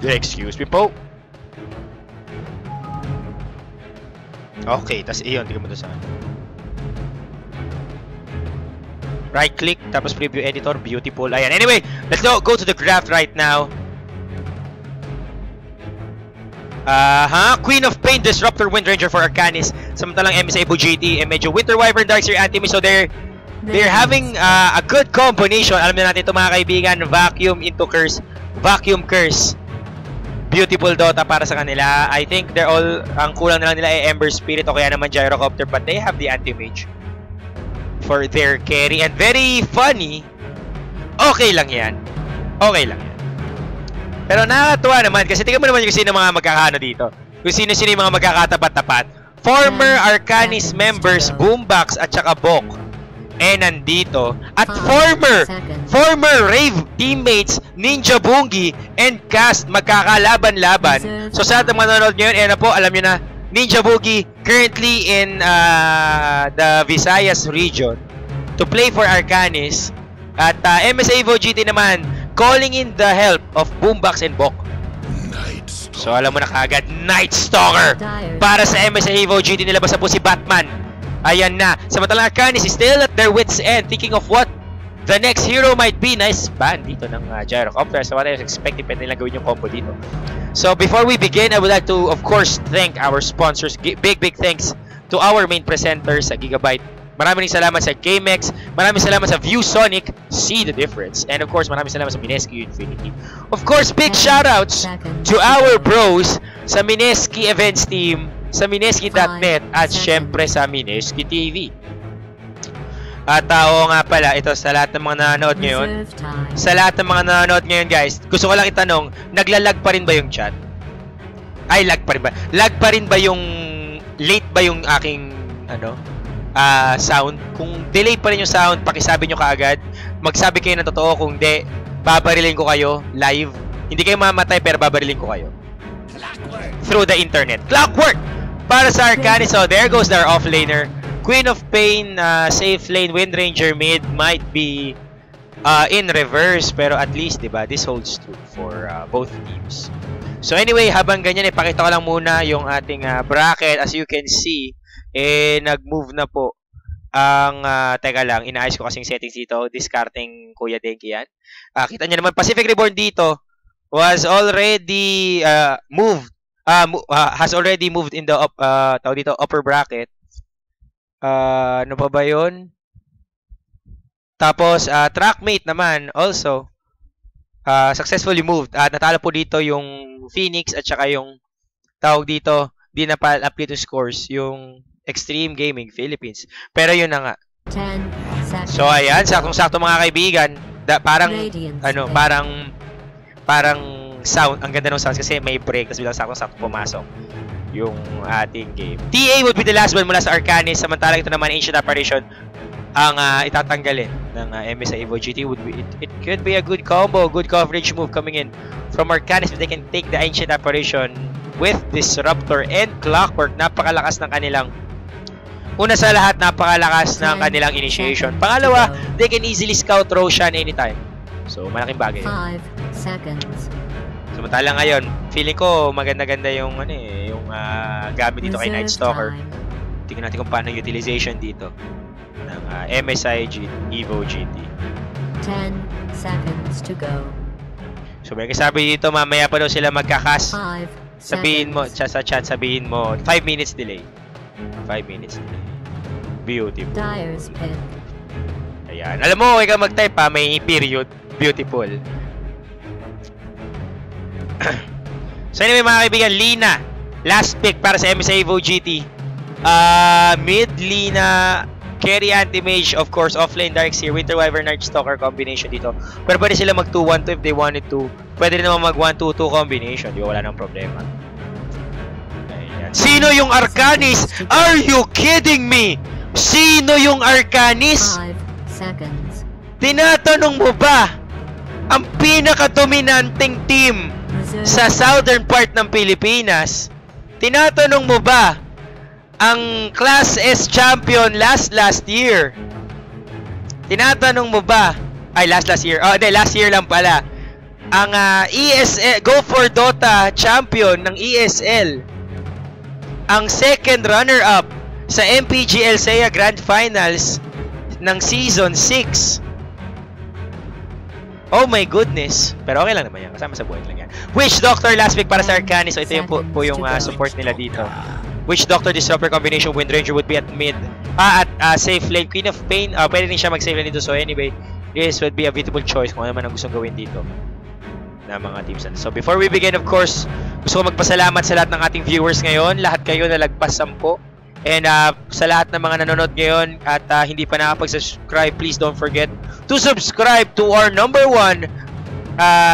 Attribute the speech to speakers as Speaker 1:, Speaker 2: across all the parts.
Speaker 1: Excuse me po. Okay, tas iyon, tingnan mo doon sa right click, tapos preview editor, beautiful. Ayan, anyway, let's go to the draft right now. Queen of Pain, Disruptor, Windranger for Arcanis. Samantalang MSA Evo GT, medyo Winter Wyvern, Darkseer, Anti-Mist. So they're having a good combination. Alam na natin ito mga kaibigan, Vacuum into Curse, Vacuum Curse. Beautiful Dota para sa kanila. I think they're all, ang kulang na lang nila ay Ember Spirit o kaya naman Gyrocopter, but they have the Anti-Mage for their carry. And very funny, okay lang yan. Okay lang yan. Pero nakakatuwa naman kasi tingnan mo naman kung sino mga magkakaano dito. Kung sino-sino yung mga magkakatapat-tapat. Former Arcanis members, Boombox at saka Bok. Nandito. At former Rave teammates, Ninja Bungi and Cast magkakalaban-laban. So sa ating manonood ngayon, na po, alam nyo na, Ninja Bungi currently in the Visayas region to play for Arcanis. At MSA Evo GT naman, calling in the help of Boombox and Bok. So alam mo na kagad, Night Stalker para sa MSA Evo GT, nilabas na po si Batman. Ayan na. Samantalang Arcanis is still at their wits end, thinking of what the next hero might be. Nice ban dito ng Gyrocopter. So what I was expecting, pwede nilang gawin yung combo dito. So before we begin, I would like to of course thank our sponsors. Big thanks to our main presenters sa Gigabyte. Maraming salamat sa GameX, maraming salamat sa ViewSonic, see the difference. And of course, maraming salamat sa Mineski Infinity. Of course, big shoutouts to our bros sa Mineski Events Team, sa Mineski.net, at syempre sa Mineski TV. At oo nga pala, ito sa lahat ng mga nanonood ngayon. Sa lahat ng mga nanonood ngayon guys, gusto ko lang itanong, naglalag pa rin ba yung chat? Ay, lag pa rin ba? Lag pa rin ba yung, late ba yung aking, sound? Kung delay pa rin yung sound, pakisabi nyo kaagad. Magsabi kayo ng totoo, kung di, babarilin ko kayo live. Hindi kayo mamatay pero babarilin ko kayo through the internet. Clockwork! Para sa Arcanis, so there goes their offlaner. Queen of Pain, safe lane, Windranger mid might be in reverse, pero at least, diba, this holds true for both teams. So anyway, habang ganyan, ipakita ko lang muna yung ating bracket. As you can see, nag-move na po ang, teka lang, inaayos ko kasing settings dito, discarding Kuya Denki yan. Kita nyo naman, Pacific Reborn dito was already moved, has already moved in the upper bracket. Ano pa ba yun? Tapos, Trackmate naman, also, successfully moved. Natalo po dito yung Phoenix at saka yung tawag dito, di napal-up dito scores, yung Extreme Gaming Philippines. Pero yun na nga. So ayan, saktong-sakto mga kaibigan. Parang parang sound, ang ganda ng sounds kasi may break, tapos bilang saktong-sakto pumasok yung ating game. TA would be the last one mula sa Arcanis, samantalang ito naman Ancient Apparition ang itatanggalin ng MSA Evo GT. It could be a good combo, good coverage move coming in from Arcanis if they can take the Ancient Apparition with Disruptor and Clockwork. Napakalakas ng kanilang, una sa lahat, napakalakas ng kanilang initiation. Pangalawa, they can easily scout Roshan anytime. So, malaking bagay.
Speaker 2: 5 seconds.
Speaker 1: Samantala ngayon, feeling ko maganda-ganda yung yung gamit dito kay Night Stalker. Tingnan natin kung paano utilization dito ng MSI Evo GT.
Speaker 2: 10 seconds to go.
Speaker 1: So, may kasabi dito, mamaya pa daw sila magkakas.
Speaker 2: 5
Speaker 1: Sabihin mo, sa chat, sabihin mo, 5 minutes delay. 5 minutes delay. Beautiful.
Speaker 2: Dyer's Pit.
Speaker 1: Ayan. Alam mo, ikaw mag-type pa, may period. Beautiful. So anyway mga kaibigan, Lina. Last pick para sa MSA Evo GT. Mid, Lina, carry Anti-Mage, of course, offlane, Darkseer, Winter Wyvern, Night Stalker combination dito. Pero pwede sila mag 2-1-2 if they wanted to. Pwede rin naman mag 1-2-2 combination. Di ba? Wala nang problema. Ayan. Sino yung Arcanis? Are you kidding me? Sino yung Arcanis?
Speaker 2: 5 seconds.
Speaker 1: Tinatanong mo ba ang pinaka-dominanteng team sa southern part ng Pilipinas? Tinatanong mo ba ang Class S champion last year? Tinatanong mo ba? Ay, last year. Oh, hindi, last year lang pala. ang ESL, Go for Dota champion ng ESL. Ang second runner-up sa MPGL SEA Grand Finals ng Season 6. Oh my goodness. Pero okay lang naman yan. Kasama sa buhay lang yan. Witch Doctor last pick para sa Arcanis. So ito yung po yung support nila dito. Witch Doctor Disruptor combination. Wind Ranger would be at mid. At safe lane. Queen of Pain. Pwede rin siya mag-save lane dito. So anyway, this would be a beautiful choice kung ano man ang gustong gawin dito na mga teams. So before we begin, of course, gusto ko magpasalamat sa lahat ng ating viewers ngayon. Lahat kayo na lagpas 10. And sa lahat ng mga nanonood ngayon at hindi pa nakapag-subscribe, please don't forget to subscribe to our #1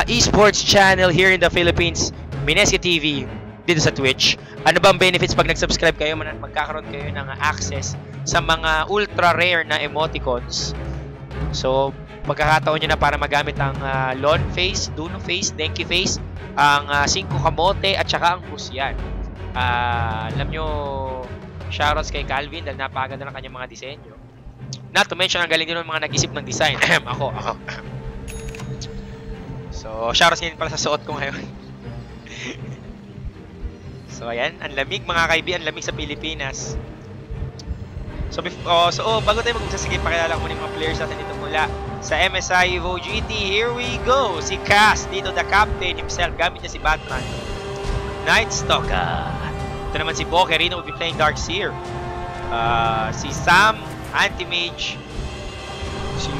Speaker 1: esports channel here in the Philippines, Mineski TV, dito sa Twitch. Ano bang benefits pag nag-subscribe kayo? Magkakaroon kayo ng access sa mga ultra rare na emoticons. So, pagkakataon nyo na para magamit ang Lon Face, Duno Face, Denki Face, ang 5 Kamote at saka ang Husyan. Alam nyo, shoutouts kay Calvin dahil napakaganda ng kanyang mga disenyo. Not to mention, ang galing din ng mga nag-isip ng design. Ako. So, shoutouts ngayon pala sa suot ko ngayon. So, ayan. Ang lamig mga kaibigan. Ang lamig sa Pilipinas. So, bago tayo mag-usasigay, pakilala ko muna yung mga players natin dito mula sa MSI Evo GT. Here we go! Si Cass, dito the captain himself. Gamit niya si Batman. Night Stalker. Ito naman si Bokerino will be playing Darkseer. Si Sam, Anti-Mage. Si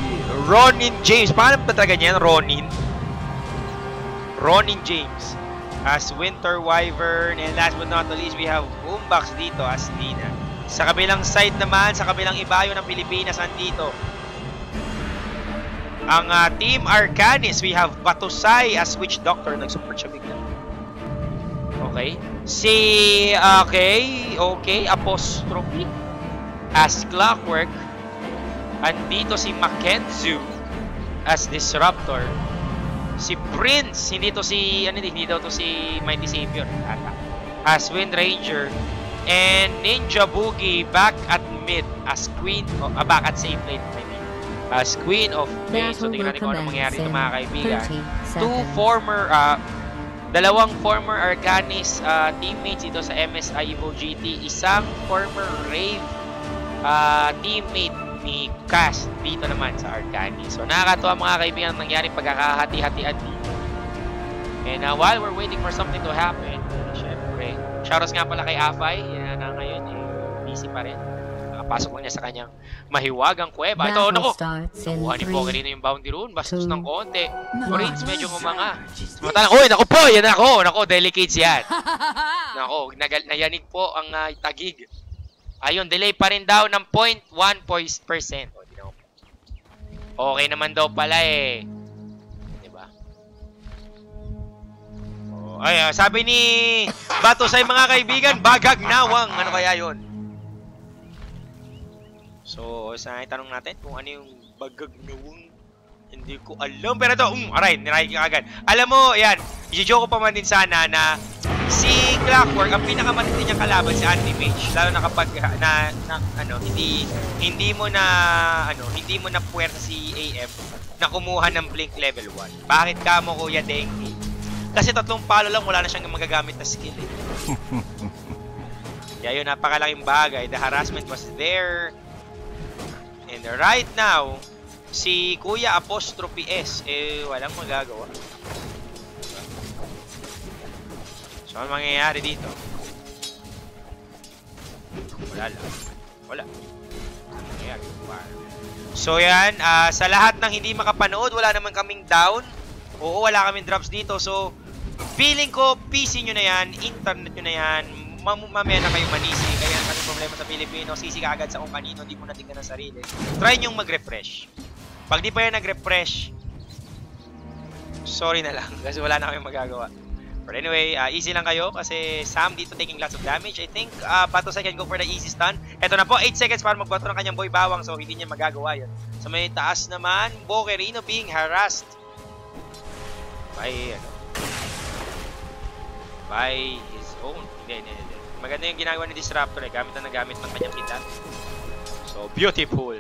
Speaker 1: Ronin James. Paano ba talaga niyan? Ronin James as Winter Wyvern. And last but not least, we have Boombox dito as Nina. Sa kabilang side naman, sa kabilang ibayo ng Pilipinas, andito ang Team Arcanis. We have Batusay as Witch Doctor. Nag-support siya bigla. Okay. Okay, Apostrophe as Clockwork. Andito si Makenzu as Disruptor. Si Prince, hindi to si Mighty Savior as Wind Ranger. And Ninja Boogie back at mid as Queen back at safe lane, as Queen of Pain. So tingnan natin kung ano mangyayari ito mga kaibigan. Dalawang former Arcanis teammates dito sa MSI Evo GT. Isang former Rave teammate ni Cass dito naman sa Arcanis. So nakakatuwa mga kaibigan ang nangyari pagkakahati-hatian dito. And while we're waiting for something to happen, syempre, shoutouts nga pala kay Afay. Yan na ngayon, busy pa rin. Nakapasok lang niya sa kanyang mahiwagang kuweba. Ito, nakuha ni Bokerino yung bounty rune. Bastos ng konti. Prince medyo kumanga. Samantalang, naku po, yan ako. Naku, delicates yan. Naku, nayanig po ang tagig. Ayun, delay pa rin daw ng 0.1%. Okay naman daw pala eh. Diba? Sabi ni Batusay mga kaibigan, bagag nawang. Ano kaya yun? So, sa tanong natin kung ano yung bagag nawang. Hindi ko alam. Pero ito, aray, nirahin ka agad. Alam mo, yan, i-joke ko pa man din sana na si Clockwork, ang pinakamatindi niyang kalaban si Anti-Mage. Lalo na kapag, hindi mo na puwersa si AM na kumuha ng Blink level 1. Bakit ka mo, Kuya Denki? Kasi 3 palo lang, wala na siyang magagamit na skill eh. Kaya yun, napakalaking bagay. The harassment was there. And right now, si Kuya Apostrophe S, walang magagawa. So, ano mangyayari dito? Wala. Mangyayari. So, yan. Sa lahat ng hindi makapanood, wala naman kaming down. Oo, wala kaming drops dito. So, feeling ko, PC nyo na yan, internet nyo na yan, mamaya na kayo manisi. Kaya ang kaming problema sa Pilipino, sisi ka agad sa kung kanino, hindi mo natingnan ang sarili. Try nyong mag-refresh. Pag di pa yan nag-refresh, sorry na lang, kasi wala na kaming magagawa. But anyway, easy lang kayo kasi Sam dito taking lots of damage. I think Batusay can go for the easy stun. Eto na po, 8 seconds para magbato ng kanyang boy bawang. So hindi niya magagawa yun. Sa may taas naman, Bokerino being harassed by his own. Hindi. Maganda yung ginagawa ni Disruptor gamit na nagamit ng kanyang kita. So beautiful.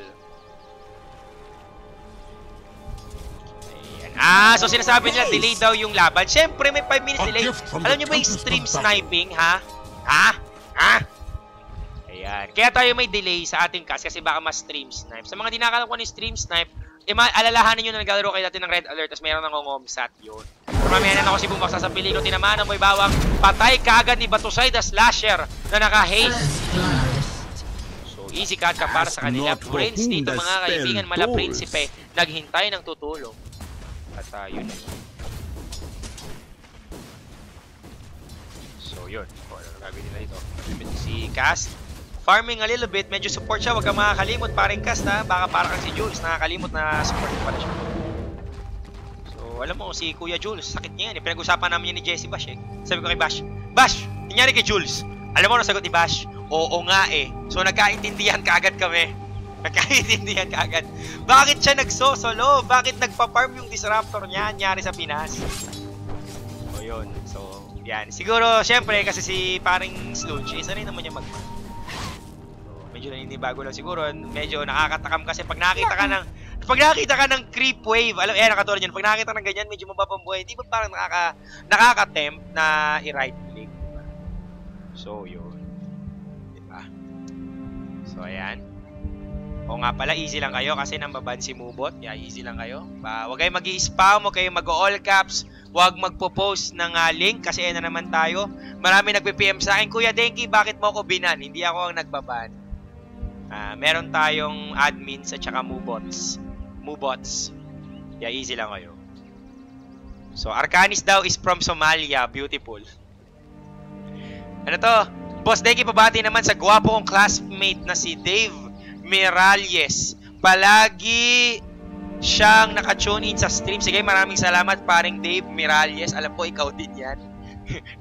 Speaker 1: So sinasabi nila, delay daw yung laban. Siyempre, may 5 minutes delay. Alam nyo ba yung stream sniping, ha? Ayan. Kaya tayo may delay sa ating cast kasi baka mas stream snipe. Sa mga di nakakalam ko ni stream snipe, alalahanin nyo na naglalaro kayo dati ng red alert tapos mayroon ng ngomsat yun. Pamamayanan ako si Boombox sa peligro, tinamaan ng may bawang, patay kaagad ni Batusay the Slasher na naka-haste. So easy cut ka para sa kanila. Prince dito mga kaibigan, mala prinsipe, naghintay ng tutulong. At yun. So yun. Ano gagawin nila dito? Si Cast. Farming a little bit, medyo support siya, huwag kang makakalimot paring Cast ha, baka parang si Jules, nakakalimot na support pala siya. So, alam mo, si Kuya Jules, sakit niya yan, pinag-usapan namin yan ni Jessie Bash eh. Sabi ko kay Bash, Bash, nangyari kay Jules, alam mo na sagot ni Bash, oo nga eh. So, nagkaintindihan kaagad kami. Nagkaintindihan kaagad. Bakit siya nagsosolo? Bakit nagpa-farm yung disruptor niya, nangyari sa Pinas? So, yun. So, yan. Siguro, syempre, kasi si paring Sludge, isa rin naman niya mag-farm. Medyo naninibago lang siguro, medyo nakakatakam kasi pag nakita ka ng creep wave, alam nakatulad yun, pag nakita ng ganyan, medyo mababambuhay, di ba parang nakaka-tempt na i-right click, diba? So, yun. Diba? So, ayan. O nga pala, easy lang kayo kasi nambaban si Mubot. Yeah, easy lang kayo. Huwag kayong mag-i-spam, huwag kayong mag-all caps, huwag magpo-post ng link kasi na naman tayo. Marami nagpe-PM sa akin, Kuya Denki, bakit mo ako binan? Hindi ako ang nagbaban. Meron tayong admins at saka Mubots. Yeah, easy lang kayo. So, Arcanis daw is from Somalia. Beautiful. Ano to? Boss Denki, pabati naman sa gwapo kong classmate na si Dave Miralles. Palagi siyang naka-tune in sa stream. Sige, maraming salamat paring Dave Miralles. Alam ko, ikaw din yan.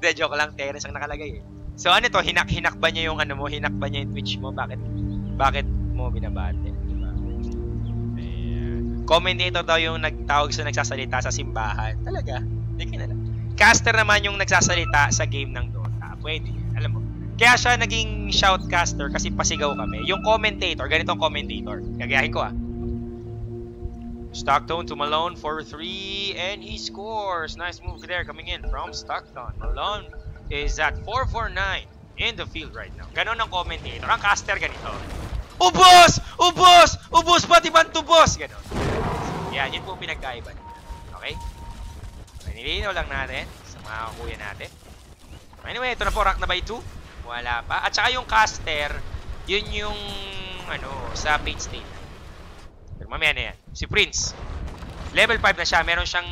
Speaker 1: De, joke lang. Terence ang nakalagay eh. So, ano to? Hinak ba niya yung ano mo? Hinak ba niya yung Twitch mo? Bakit mo binabate? Diba? Ayan. Commentator daw yung nagtawag sa nagsasalita sa simbahan. Talaga? Hindi kinala. Caster naman yung nagsasalita sa game ng Dota. Pwede. Alam mo. Kaya siya naging shoutcaster kasi pasigaw kami. Yung commentator, ganitong commentator. Gagayahin ko Stockton to Malone for 3 and he scores. Nice move there coming in from Stockton. Malone is at 449 in the field right now. Ganon ang commentator. Ang caster ganito. Ubos! Ubos! Ubos! Pati ba tubos? Ganon. Yan, yun po pinagkaiba. Okay? Nilinaw lang natin sa mga kuya natin. Anyway, ito na po. Rank na by 2. Wala pa. At saka yung caster, yun yung sa page state. Pero mamaya na yan. Si Prince. Level 5 na siya. Meron siyang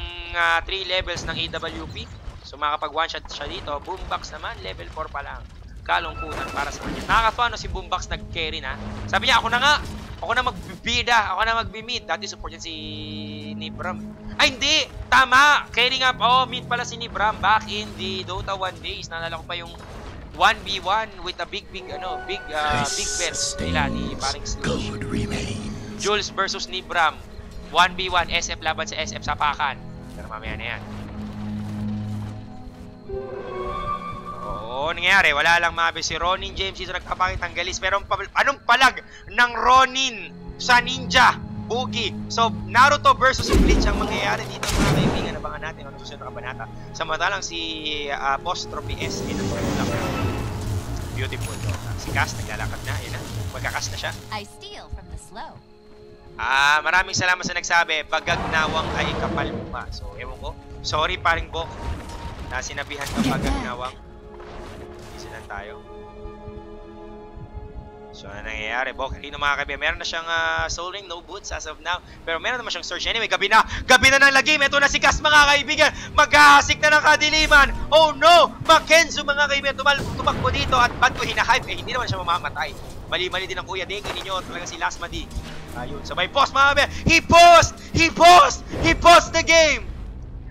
Speaker 1: 3 levels ng AWP. So makakapag one shot siya dito. Boombox naman, level 4 pa lang. Kalungkutan para sa kanya. Nakakatawa si Boombox nag-carry na. Sabi niya, ako na nga. Ako na magbibida. Ako na magbimid. Dati support yan si Nibram. Ay, hindi. Tama. Carry nga. Oh, mid pala si Nibram. Back in the Dota 1 days. Naalala ko pa yung 1v1 with a big bets nila ni paring Slush. Jules versus Nibram. 1v1 SF laban sa SF Sapakan. Pero mamaya na yan. Oo, nangyari. Wala lang mabi si Ronin James dito nagpapakita ng galis. Pero anong palag ng Ronin sa Ninja? Boogie. So, Naruto versus Bleach ang mangyayari dito mga kaibigan. Abangan natin ang susunod na kabanata. Samantalang si Apostrophe S in beautiful. Si Cass naglalakad na. Ayun na. Magkakas na siya.
Speaker 3: I steal from the slow.
Speaker 1: Maraming salamat sa nagsabi. Pagagnawang ay kapal mukha. So, ewan ko. Sorry paring Bok. Na sinabihan ka pagagnawang. Isa lang tayo. So, ano nangyayari? Bok, hindi mga kaibigan. Meron na siyang Soul Ring, no boots as of now. Pero meron naman siyang Surge. Anyway, gabi na ng lagim. Ito na si Cass mga kaibigan. Maghahasik na ng kadiliman. Oh no! Makenzo mga kaibigan. Tumakbo dito at ba't ko hinahype? Hindi naman siya mamamatay. Mali-mali din ang Kuya Denki ninyo. Talaga si Lasmadi. Ayun, sabay post mga kaibigan. He paused the game!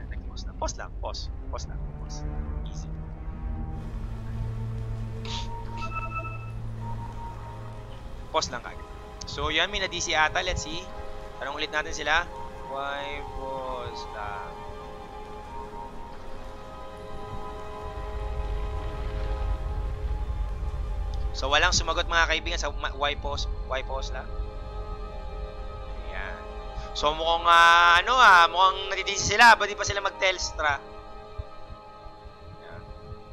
Speaker 1: Nag-post lang. Post lang. Easy. Post lang kagad. So, yan. May na-DC ata. Let's see. Tanong ulit natin sila. Why post lang? So, walang sumagot mga kaibigan sa why post lang. Ayan. So mukhang mukhang natidisi sila. Ba't di pa sila mag-Telstra?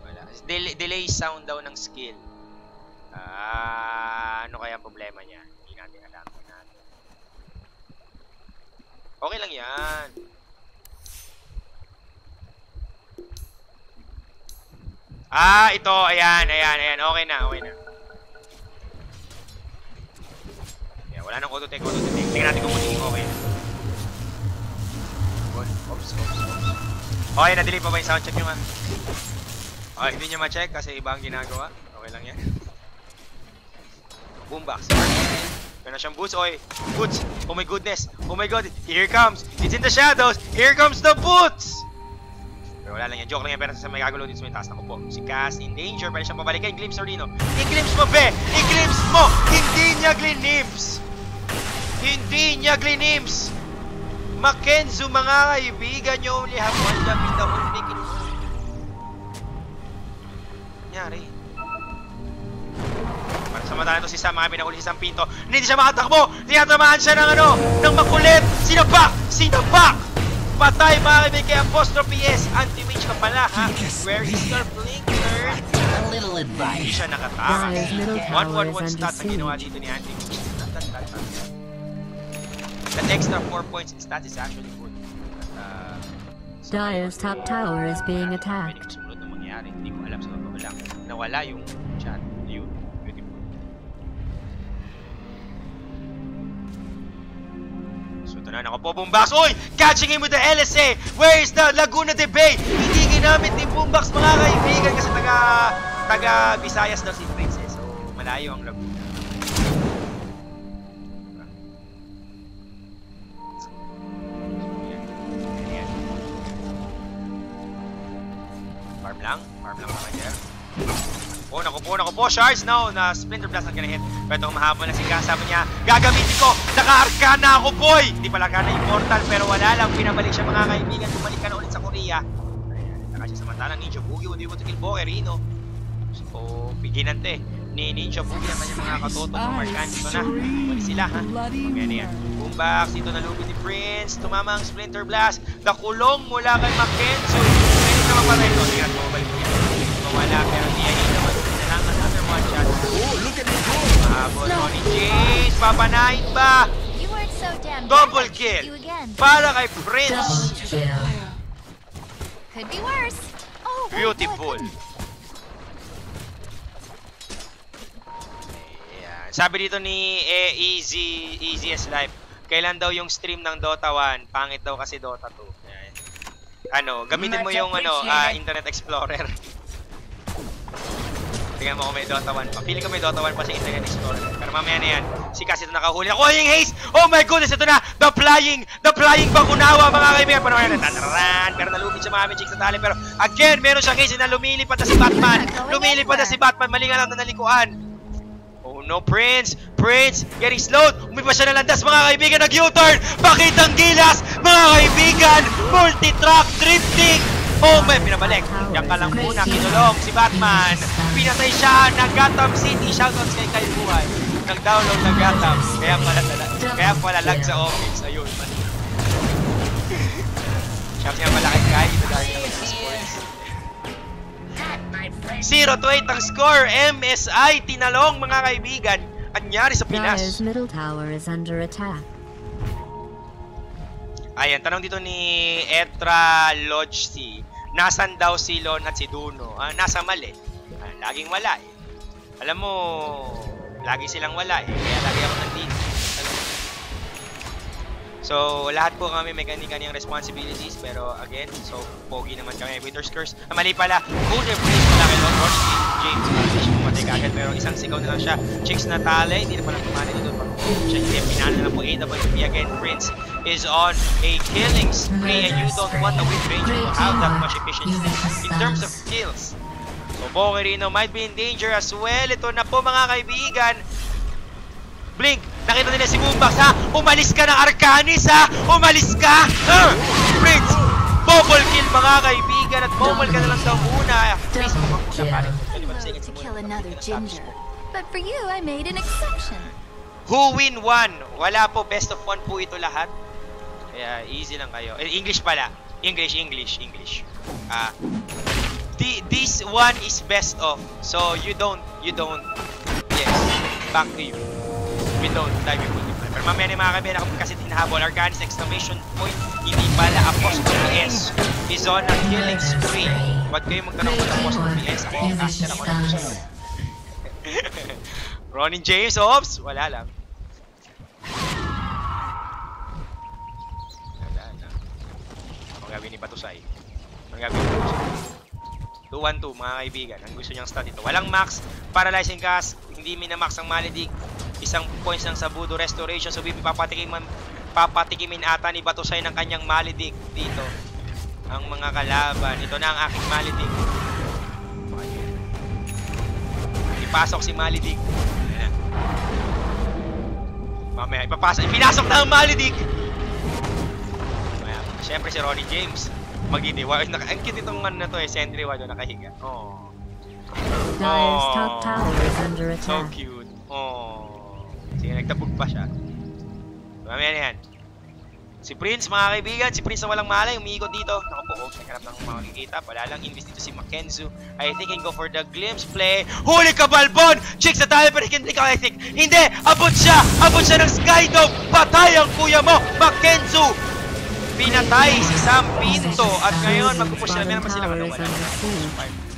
Speaker 1: Wala. Delay sound daw ng skill. Ano kaya ang problema niya? Hindi natin alam. Okay lang yan. Ito. Ayan. Okay na. Ayan, wala nang auto-take. Tingnan natin kung magiging okay. Oops. Okay, na-delay pa ba yung sound check nyo nga? Okay, hindi nyo ma-check kasi iba ang ginagawa. Okay lang yan. Boombox. Kaya na siyang boots. Boots. Oh my goodness. Oh my god. Here it comes. It's in the shadows. Here comes the boots. Pero wala lang yan. Joke lang yan. Pero sa may gagulo dito sa may taas na ko po. Si Cass in danger. Pwede siyang pabalik. I-glimpse Rino. I-glimpse mo, be! I-glimpse mo! Hindi niya glinimps! Mackenzo, mga kaibigan nyo, only have one job in the whole weekend. Nangyari. Para sa mata na ito si Sam, mga pinahuli si Sam Pinto. Hindi siya makatakbo! Tinatamaan siya ng makulit! Sinapak! Patay, mga kaibigan, kay Apostrophe S. Anti-witch ka pala, ha? Where is your blinker?
Speaker 3: A little advice.
Speaker 1: Hindi siya nakataka. 1-1-1 stats ang ginawa dito ni Anti-witch. That extra 4 points in stats is actually good.
Speaker 2: Dire's top tower is being attacked.
Speaker 1: Pwede sumunod na mangyari. Hindi ko alam sa totoo lang. Nawala yung chat. Yun. Beautiful. So ito na. Nakapo Boombox. Uy! Catching him with the LSA! Where is the Laguna de Bay? Hindi ginamit ni Boombox, mga kaibigan, kasi taga Visayas daw si Princess. So malayo ang Laguna. Farm lang naman yan. Naku po, Shards! No, na Splinter Blast ang gonna hit. Pero itong mahaba na si Gas, sabi niya, gagamitin ko! Naka-Arcana ako, boy! Hindi pala Arcana Immortal, pero wala lang. Pinabalik siya, mga kaibigan. Bumalik ka na ulit sa Korea. Ayan, naka siya samantalang Ninja Boogie. Hindi mo ito kill Boke, Rino. So, biginante. Ni Ninja Boogie naman yung mga katoto ng Markan. Dito na. Bumalik sila, ha? Okay na yan. Boombox, dito nalubid ni Prince. Tumama ang Splinter Blast. Nakulong mula kay Mackenzo. Pwede naman pala ito. Tingnan mo, balik niya. Wala, pero niya naman. Another one shot.
Speaker 3: Oh, look at me go!
Speaker 1: Mahabol, Ronnie James. Papanahin ba?
Speaker 4: You weren't so damn
Speaker 1: Double
Speaker 4: bad.
Speaker 1: kill.
Speaker 4: You again.
Speaker 1: Para kay Prince.
Speaker 4: Could be worse. Oh,
Speaker 1: Beautiful. Ayan. Sabi dito ni Easy's Life, kailan daw yung stream ng Dota 1? Pangit daw kasi Dota 2. Ayan. Gamitin mo yung Internet Explorer. Tingnan mo kung may Dota 1 pa. Feeling ko may Dota 1 pa sa Internet Explorer. Pero mamaya na yan. Si Cass ito nakahuli. Nakuha yung haste! Oh my goodness! Ito na! The flying Bakunawa, mga kaibigan. Pero ngayon, tataran! Pero nalupit siya mga chicks sa tali. Pero again, meron siyang haste na lumilipad na si Batman. Lumilipad na si Batman. Mali nga lang na nalikuan. Oh no, Prince! Prince! Getting slowed! Umipa siya na landas, mga kaibigan. Nag-U-turn! Pakitang gilas! Mga kaibigan! Multi-track drifting! Oh, may pinabalik. Yan ka lang muna, kinulong si Batman. Pinatay siya ng Gotham City. Shoutouts kay Kay Buhay. Nag-download ng Gotham. Kaya pala lag sa office. Ayun. Shouts nga pala kay Kai. Ito dahil naman sa scores. 0-8 ang score. MSI tinalong, mga kaibigan. Anyari sa Pinas.
Speaker 2: Dire's middle tower is under attack.
Speaker 1: Ayan, tanong dito ni Etra Lodge C. Nasaan daw si Lon at si Duno? Nasa mali. Laging wala eh. Alam mo, lagi silang wala eh. Kaya lagi ako nandito. So, lahat po kami may kanya-kanyang responsibilities. Pero again, so pogi naman kami. Winter's Curse. Mali pala. Golden Praise pala kay Lon Roche. James Martish pumatay kagad. Pero isang sigaw na lang siya. Chicks na tali. Hindi na pala tumali dito. Siya hindi. Pinano na po AWP again. Prince is on a killing spree and you don't want a win ranger to have that much efficiency in terms of kills. So Boke Rino might be in danger as well. Ito na po, mga kaibigan. Blink, nakita nila si Boombox, ha? Umalis ka ng Arcanis, ha? Umalis ka! Prince, bubble kill, mga kaibigan. At bubble ka na lang daw muna. Please, muna pare.
Speaker 4: To kill another ginger. But for you, I made an exception.
Speaker 1: Who win 1? Wala po, best of 1 po ito lahat. Kaya easy lang kayo. English pala. English. This one is best of. So you don't. Yes. Back to you. We don't type yung multiplier. Pero mamaya na mga kaibigan ako kasi tinahabol. Arcanis exclamation point. Hindi pala apostrophe S. Is on a killing spree. Ba't kayo magtanong ng apostrophe S? Ako ang caster ako ng gusto. Ronin James, oops! Wala lang. Ang gagawin ni Batusay. 2-1-2 mga kaibigan. Ang gusto niyang stat ito. Walang max. Paralyzing cast. Hindi minamax ang Maledict. Isang points ng Sabudo Restoration. So papatikimin ata ni Batusay ng kanyang Maledict dito. Ang mga kalaban. Ito na ang aking Maledict. Ipasok si Maledict. Ayan na. Mamaya ipapasok. Ipinasok na ang Maledict. Siyempre si Ronnie James. Magdidiwa. Ang cute itong man na to eh. Sentry wado nakahiga. Oh.
Speaker 2: Dire's top tower is under
Speaker 1: So
Speaker 2: attack.
Speaker 1: cute. Oh. Sige, nagtabog pa siya. Mamaya na yan. Si Prince, mga kaibigan. Si Prince na walang malay. Umiikot dito. Naku po, huwag nagharap ng makikita. Wala lang. Invest dito si Mackenzie. I think I go for the glimpse play. Huli ka, Balbon! Chicks na tayo, pero hindi ka I think. Hindi! Abot siya! Abot siya ng Skydome! Patay ang kuya mo! Mackenzie! Pinatay si Sam Pinto. At ngayon, magpupush na naman sila.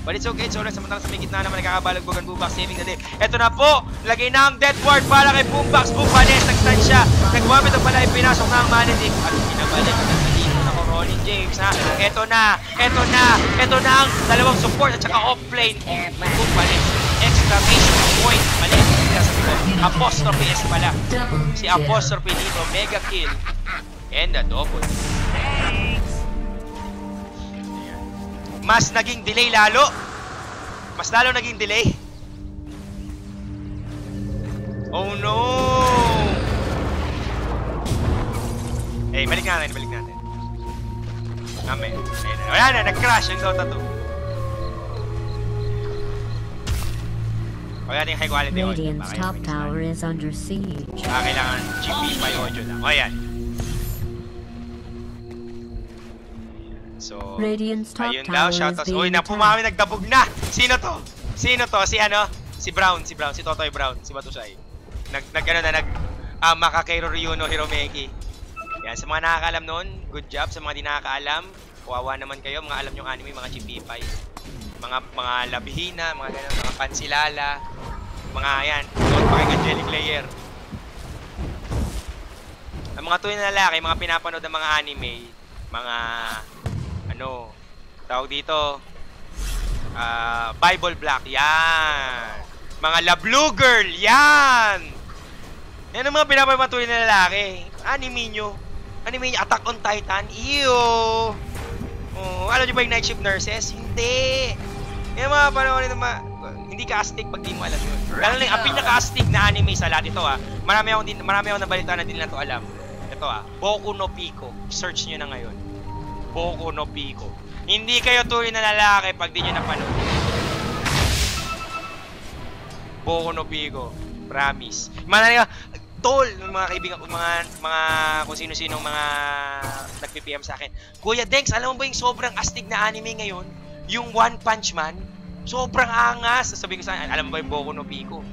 Speaker 1: But it's okay, so samantalang sa may gitna naman nagkakabalag Bogan Boombox saving the day. Eto na po, lagay na ang death ward para kay Boombox. Bumpanes, nag-stun siya. Nagwamit ang pala, pinasok na ang Maledict. At pinabalik na sa dito na ko Ronin James, ha. Eto na ang dalawang support at saka off-lane. Bumpanes, exclamation point. Mali, apostrophe S pala. Si apostrophe dito, mega kill. And a double. Mas naging delay lalo. Mas lalo naging delay. Oh no! Eh, balik natin. Amen. Wala na, nag-crash yung Dota 2. Wala na yung high quality audio.
Speaker 2: Radiant's top tower is under siege.
Speaker 1: Kailangan GP by audio lang. O yan. So,
Speaker 2: Radiant's top
Speaker 1: ayun daw,
Speaker 2: tower is
Speaker 1: shoutouts. Uy,
Speaker 2: being
Speaker 1: napumami,
Speaker 2: attacked.
Speaker 1: nagdabog na! Sino to? Si ano? Si Brown, si Totoy Brown, si Batusay. Makakairo Ryuno Hiromeki. Yan, sa mga nakakaalam noon, good job. Sa mga di nakakaalam, kawawa naman kayo. Mga alam yung anime, mga chipipay. Mga labihina, mga ganun, mga pansilala. Mga yan, doon pa kay Angelic Layer. Ang mga tuwing na lalaki, mga pinapanood ng mga anime, mga tawag dito, Bible Black, yan. Mga La Blue Girl, yan. Yan ang mga pinapamatuloy na lalaki. Anime nyo, Attack on Titan, iyo. Alam nyo ba yung Night Shift Nurses? Hindi. Yan mga panahon nito, hindi ka astig pag di mo alam yun. Lalo lang, ang pinaka-astig na anime sa lahat ito, marami akong nabalita na din na ito alam. Ito, Boku no Pico. Search nyo na ngayon. Boku no Pico. Hindi kayo tuloy na lalaki pag di nyo napanood. Boku no Pico. Promise. Tol, mga kaibigan ko, mga kung sino-sino mga nag-PPM sa akin. Kuya Denks, alam mo ba yung sobrang astig na anime ngayon? Yung One Punch Man? Sobrang angas. Sabi ko sa akin, alam mo ba yung Boku no Pico?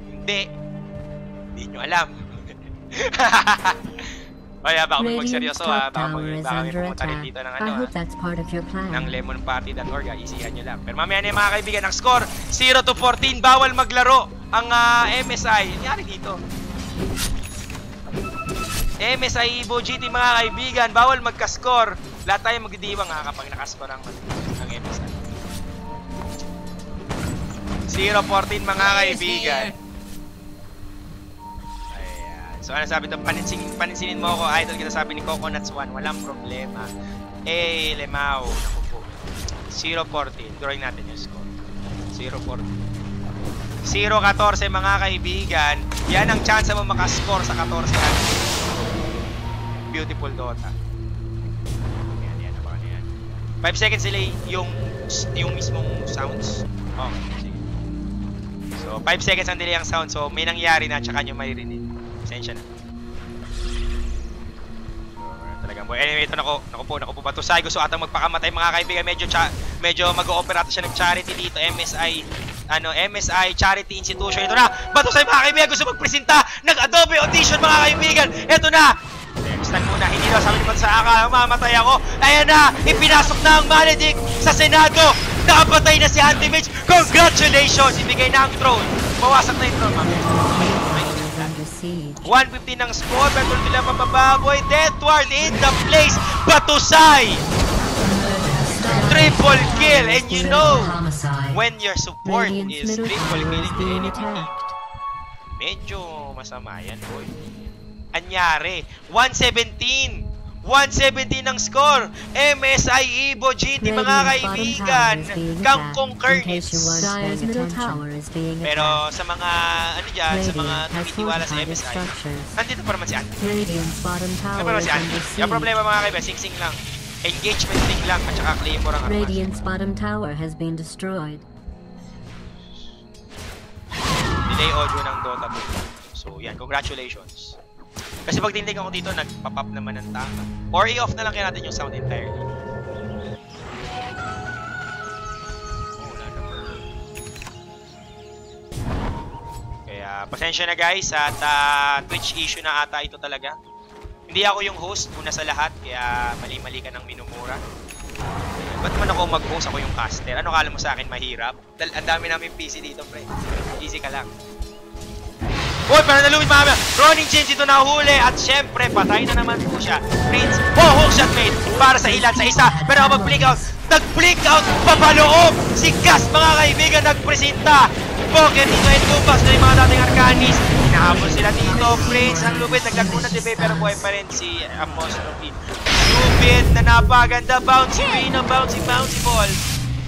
Speaker 1: Hindi. Hindi nyo alam. Kaya baka magseryoso baka may pumunta rin dito ng lemonparty.org, isihan nyo lang. Pero mamaya na yung mga kaibigan, ang score 0-14, bawal maglaro ang MSI. Nangyari dito, MSI Evo GT mga kaibigan, bawal magka-score. Lahat tayo magdidiwang kapag naka-score ang MSI. 0-14 mga kaibigan. So ano sabi ito, paninsinin mo ako, idol kita, sabi ni Coconuts 1, walang problema. Lemao, naku po. 0-14, drawing natin yung score. 0-14. 0-14 mga kaibigan, yan ang chance mo makascore sa 14 natin. Beautiful Dota. Yan, abangan yan. 5 seconds delay yung mismong sounds. Okay, sige. So 5 seconds ang delay ang sound, so may nangyari na, tsaka nyo maririnig. Pasensya na. Ayan boy. Anyway, ito naku po Batusay. Gusto atang magpakamatay mga kaibigan. Medyo mag-ooperate siya ng charity dito. MSI Charity Institution. Ito na. Batusay mga kaibigan. Gusto magpresenta ng Adobe Audition mga kaibigan. Ito na. Stand muna. Hindi daw sabi naman sa akala. Mamatay ako. Ayan na. Ipinasok na ang Maledict sa Senado. Nakapatay na si Anti-Mage. Congratulations. Ibigay na ang throne. Bawasak na yung throne ma'am. 150 ng score, pero nila mabababoy. Deathward in the place. Batusay! Triple kill. And you know, when your support is triple kill in the enemy team, medyo masama yan, boy. Anyari, 117 ng score. MSI Evo GT mga kaibigan. Kangkong Curtis. Pero sa mga ano dyan, sa mga tumitiwala sa MSI, nandito pa naman si Andy. Nandito pa naman si Andy. Yung problema mga kaibigan, sing-sing lang. Engagement stick lang at saka Claymore ang armas.
Speaker 2: Radiant's bottom tower has been destroyed.
Speaker 1: Delay audio ng Dota 2. So yan, congratulations. Kasi pag tindig ako dito, nagpa-pop naman ng tama. Or i-off na lang kaya natin yung sound entirely. Wala naman. Kaya, pasensya na guys at Twitch issue na ata ito talaga. Hindi ako yung host, una sa lahat, kaya mali-mali ka ng minumura. Ba't man ako mag-host, ako yung caster? Ano kala mo sa akin, mahirap? Ang dami namin PC dito, pre. Easy ka lang. Uy, pero naluwin mga kaibigan. Ronin James ito nahuli at syempre patay na naman po siya. Prince, hook shot made para sa ilan sa isa. Pero ako mag-blink out. Nag-blink out papaloob. Si Gas mga kaibigan nagpresenta. Poker dito and Tupas na yung mga dating Arcanis. Hinahabol sila dito. Prince ang lupit. Naglaguna si Bay pero buhay pa rin si Apostrophe. Lupit na napaganda. Bouncy Rino. Bouncy ball.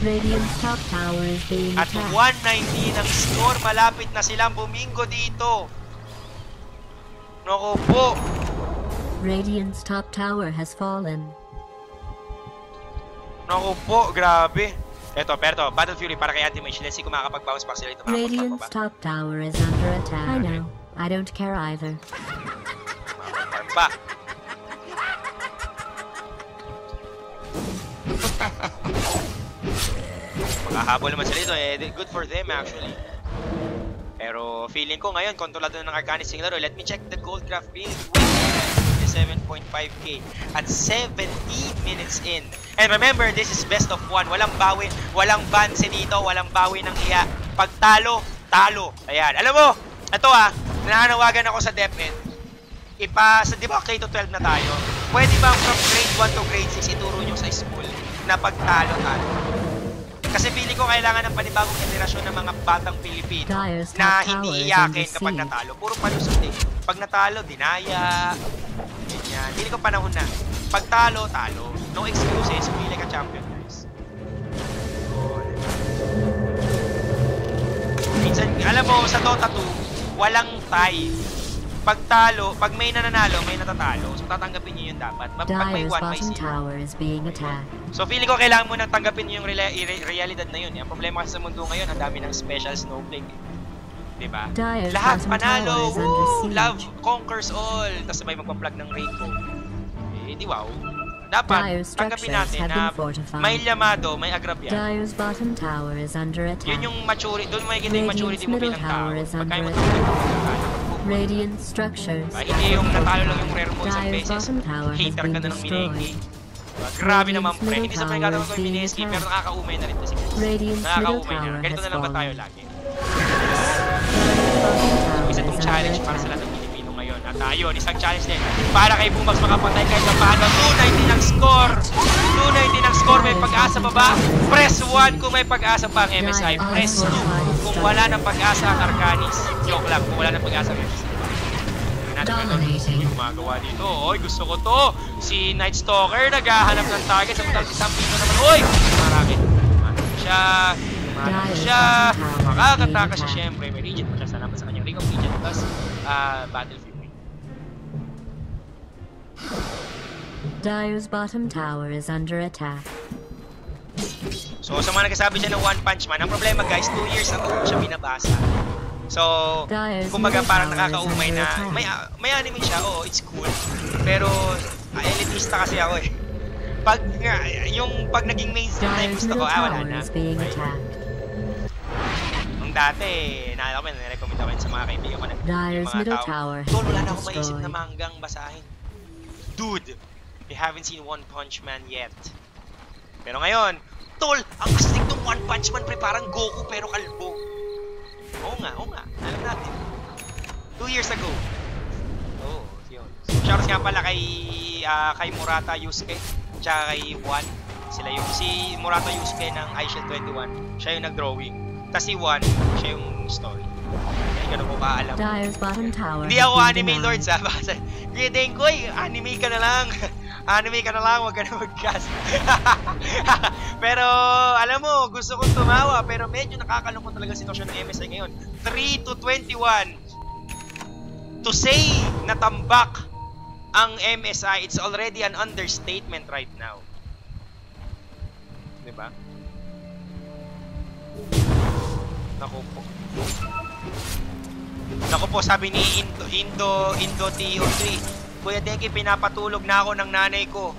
Speaker 2: Radiant's top tower is being
Speaker 1: At
Speaker 2: attacked.
Speaker 1: 119 ang score, malapit na silang bumingo dito. Naku po.
Speaker 2: Radiant's top tower has fallen.
Speaker 1: Naku po, grabe. Eto, pero Battle Fury para kay Anti-Mage. Let's see kung makakapag-bounce back sila ito.
Speaker 2: Radiant's top tower is under attack. I know. I don't care either.
Speaker 1: Makakapag back. Makahabol naman sila ito, good for them actually. Pero feeling ko ngayon, kontrolado na ng Arcanis yung laro. Let me check the Goldcraft build. 7.5k at 17 minutes in. And remember, this is best of 1. Walang bawi, walang banse dito, walang bawi ng iya. Pag talo, talo. Ayan. Alam mo, ito nananawagan ako sa DepEd. Di ba K-12 na tayo? Pwede ba from grade 1 to grade 6 ituro nyo sa school na pagtalo talo? Kasi feeling ko kailangan ng panibagong generasyon ng mga batang Pilipino na hindi iyakin kapag natalo. Puro palusot eh. Pag natalo, dinaya. Ganyan. Feeling ko panahon na. Pag talo, talo. No excuses. Pili ka champion, guys. Minsan, alam mo, sa Dota 2, walang tie. Pag talo, pag may nananalo, may natatalo. So tatanggapin niyo yun dapat. Pag may 1, may 0. So feeling ko kailangan mo nang tanggapin niyo yung realidad na yun. Ang problema kasi sa mundo ngayon, ang dami ng special snowflake. Diba? Lahat panalo. Woo! Love conquers all. Tapos sabay magpa-plug ng rainbow. Eh, di wow. Dapat tanggapin natin na may Yamado, may Agravian. Yun yung maturity. Doon makikita yung maturity mo bilang tao. Pagka yung
Speaker 2: Radiant structures.
Speaker 1: Hindi yung natalo lang yung rare mo isang beses. Hater ka na ng Mineki. Grabe naman pre. Hindi sa pinagkataon ko yung Mineki, pero nakakaumay na rin kasi. Nakakaumay na. Ganito na lang ba tayo lagi? So, isa itong challenge para sa lahat ng Pilipino ngayon. At ayun, isang challenge din. Para kay Bumax makapatay kahit na paano. 290 ng score. 290 ng score. May pag-asa pa ba? Press 1 kung may pag-asa pa ang MSI. Press 2 kung wala ng pag-asa ang Arcanis. Joke lang, kung wala ng pag-asa ang MSI. Yung gumagawa dito. Oy, gusto ko to. Si Night Stalker naghahanap ng target. Samantal si Sampino naman. Oy! Marami. Marami siya. Makakataka siya syempre. May Regent pa siya. Salamat sa kanyang Ring of Regent plus Battle Fury.
Speaker 2: Dire's bottom tower is under attack.
Speaker 1: So sa mga nagsasabi siya ng One Punch Man, ang problema guys, 2 years na to siya binabasa. So, kumbaga parang nakakaumay na may anime siya, it's cool. Pero elitista kasi ako eh. Pag naging mainstream na yung gusto ko, wala na. Nung dati, naalala ko, nirecommend ako yun sa mga kaibigan ko na yung mga tao. Tol, wala na akong maisip na manggang basahin. Dude, we haven't seen One Punch Man yet. Pero ngayon, tol, ang astig tong One Punch Man, pre, parang Goku pero kalbo. Oo nga. Alam natin. 2 years ago. Yun. Shouts nga pala kay Murata Yusuke, tsaka kay Juan. Sila yung, si Murata Yusuke ng iShield 21, siya yung nag-drawing. Tapos si Juan, siya yung story. Kaya ganun ko kaalam. Hindi ako anime lord sa basa. Kaya Denkoy, anime ka na lang. Anime ka na lang, huwag ka na mag-cast. Pero, alam mo, gusto kong tumawa, pero medyo nakakalungkot talaga sitwasyon ng MSI ngayon. 3-21. To say na tambak ang MSI, it's already an understatement right now. Diba? Naku po, sabi ni Indo TO3, Kuya Denki, pinapatulog na ako ng nanay ko.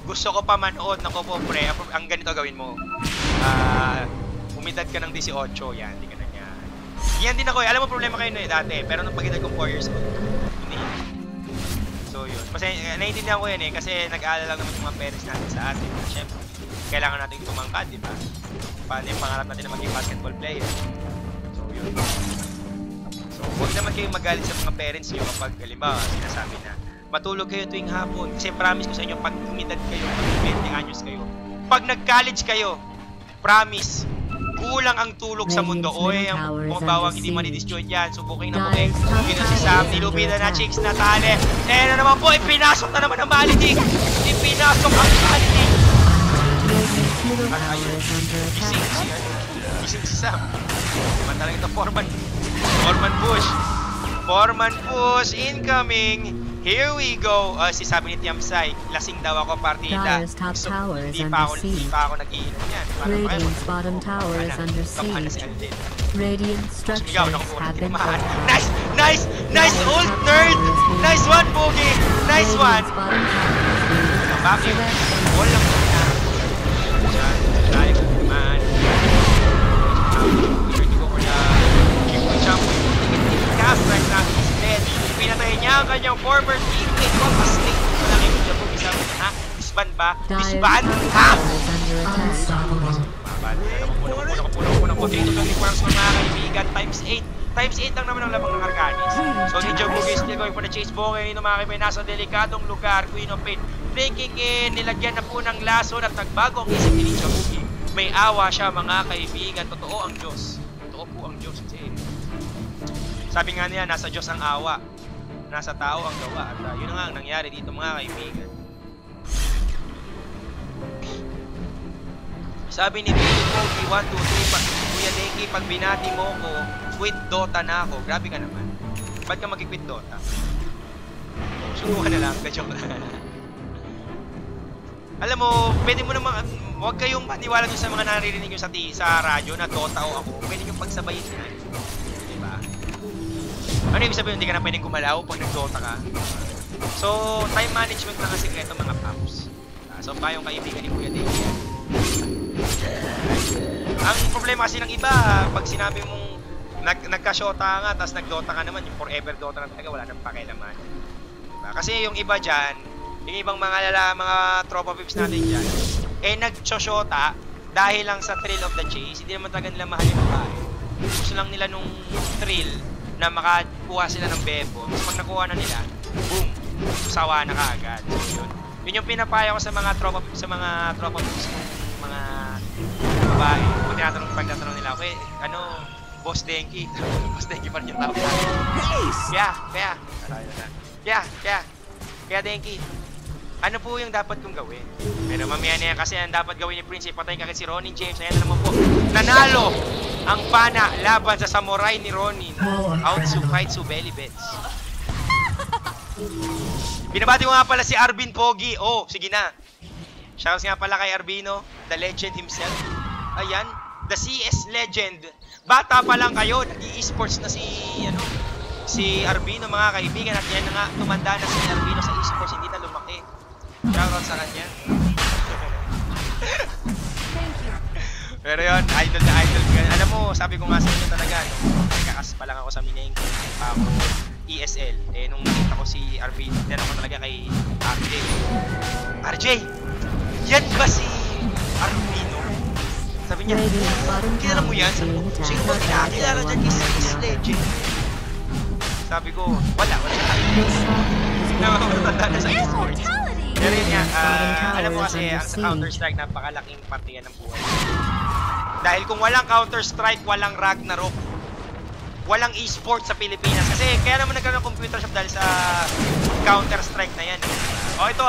Speaker 1: Gusto ko pa manood. Naku po, pre, ang ganito gawin mo. Umidad ka ng 18, yan, hindi ka na yan. Yan din ako eh. Alam mo, problema kayo dati, pero nung pag-edad ko 4 years old, hindi. So yun. Kasi naiintindihan ko yan eh, kasi nag-aalala lang naman yung mga parents natin sa atin. Siyempre, kailangan natin tumangkad, di ba? Paano yung pangarap natin na maging basketball player? So yun. So, huwag naman kayong magalit sa mga parents nyo kapag, halimbawa, sinasabi na matulog kayo tuwing hapon. Kasi promise ko sa inyo, pag umidad kayo, pag 20 anyos kayo, pag nag-college kayo, promise, kulang ang tulog sa mundo. Oy, ang bawang hindi manidisjoint yan. Subukin na po eh. Subukin na si Sam, nilupitan na chicks na tali. Eh na naman po, ipinasok na naman ang malidig. Ipinasok ang malidig. Gising si Sam. Naman talaga ito, Foreman Push incoming. Here we go. Si sabi ni Tiamsay, lasing daw ako partida. So, hindi pa ako nag-iinom yan.
Speaker 2: Radiant's bottom tower is under siege. Radiant structures have been fortified.
Speaker 1: Nice ult, nerd. Nice one, Pogi. Nice one. Bakit? Wall lang po na. Tayo ko naman. Pwede ko na keep the champ. Cast-Strike natin is dead. Pinatay niya ang kanyang former teammate. Pag-slate ko lang yung video po. Ha? Disband ba? Disband? Ha? Nakupuno ko dito ng requirements ng mga kaibigan. Times 8 lang naman ang labang ng Arcanis. So ni Joe Bugis still going for the chase ball. Ngayon mga kaibigan nasa delikadong lugar. Queen of Pain. Breaking in. Nilagyan na po ng laso at nagbago ang isip ni Joe Bugis. May awa siya mga kaibigan. Totoo ang Diyos. Totoo po ang Diyos. Sabi nga niya, nasa Diyos ang awa. Nasa tao ang gawa. At yun na nga ang nangyari dito mga kaibigan. Sabi ni Billy Pogi, 1, 2, 3, Kuya Denki, pag binati mo ko, quit Dota na ako. Grabe ka naman. Ba't ka mag-quit Dota? Subukan na lang, ka-joke na. Alam mo, pwede mo naman, huwag kayong maniwala dun sa mga naririnig nyo sa radyo na Dota o ako. Pwede nyo pagsabayin na. Diba? Ano ibig sabihin, hindi ka na pwedeng gumalaw pag nag-Dota ka? So, time management lang ang sikreto mga paps. So, kayong kaibigan ni Kuya Denki yan. Ang problema kasi ng iba, pag sinabi mong nagka-shota nga, tapos nag-Dota ka naman, yung forever Dota na talaga, wala nang pakialaman. Diba? Kasi yung iba dyan, yung ibang mga tropa pips natin dyan, nag-shota dahil lang sa thrill of the chase. Hindi naman talaga nila mahal yung babae. Gusto lang nila nung thrill na makakuha sila ng bebo. Tapos pag nakuha na nila, boom, sawa na kaagad. So, yun yung pinapaya ko sa mga tropa pips, mga babae. Pag tinatanong nila, okay, ano, Boss Denki. Boss Denki pa rin yung tawag natin. Kaya Denki, ano po yung dapat kong gawin? Pero mamaya na yan kasi ang dapat gawin ni Prince, patayin kagad si Ronin James. Ayan na naman po, nanalo ang pana laban sa samurai ni Ronin. Outsu Kaitsu Belly Bets. Binabati ko nga pala si Arvin Pogi. Oh, sige na. Shoutouts nga pala kay Arbino, the legend himself. Ayan, the CS legend. Bata pa lang kayo, nag-e-sports na si Arbino mga kaibigan, at yan na nga, tumanda na si Arbino sa esports, hindi na lumaki. Shoutout sa kanya.
Speaker 4: Thank you.
Speaker 1: Pero yun, idol na idol. Alam mo, sabi ko nga sa inyo talaga, nagkakas pa lang ako sa Minengke, pa ako ESL. Eh, nung nakita ko si Arbino, tinanong ko talaga kay RJ. RJ, yan ba si Arbino? Sabi niya, kilala mo yan? Sabi ko, sino ba kinakilala dyan kay CS Legend? Sabi ko, wala tayo. Nakakatanda na sa esports. Pero yun nga, alam mo kasi, ang sa Counter-Strike, napakalaking partiyan ng buhay. Dahil kung walang Counter-Strike, walang Ragnarok, walang esports sa Pilipinas. Kasi kaya naman nagkaroon ng computer shop dahil sa Counter-Strike na yan. O ito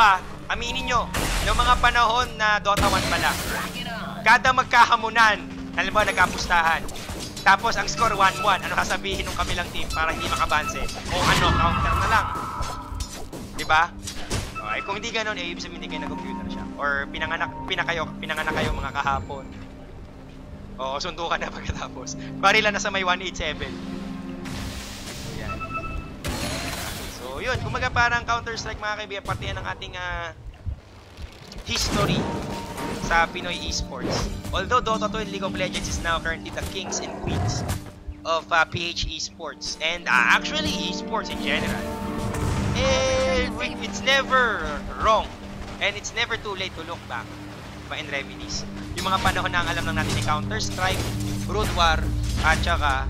Speaker 1: aminin nyo, yung mga panahon na Dota 1 pa lang, kada magkahamunan, alam mo, nagkapustahan. Tapos ang score 1-1, ano sasabihin ng kamilang team para hindi makabanse? O ano, counter na lang. Diba? Okay, kung hindi ganun, ibig sabihin hindi kayo nag-computer shop. Or pinanganak kayo mga kahapon. Oo, sundukan na pagkatapos. Barila na sa may 187. Yan. So, yun. Kumaga parang Counter-Strike mga kaibigan, parte yan ng ating history sa Pinoy esports. Although Dota 2 and League of Legends is now currently the kings and queens of PH esports. And actually, esports in general. It's never wrong. And it's never too late to look back and remedies. Yung mga panahon na ang alam lang natin ni Counter-Strike, Brood War, at saka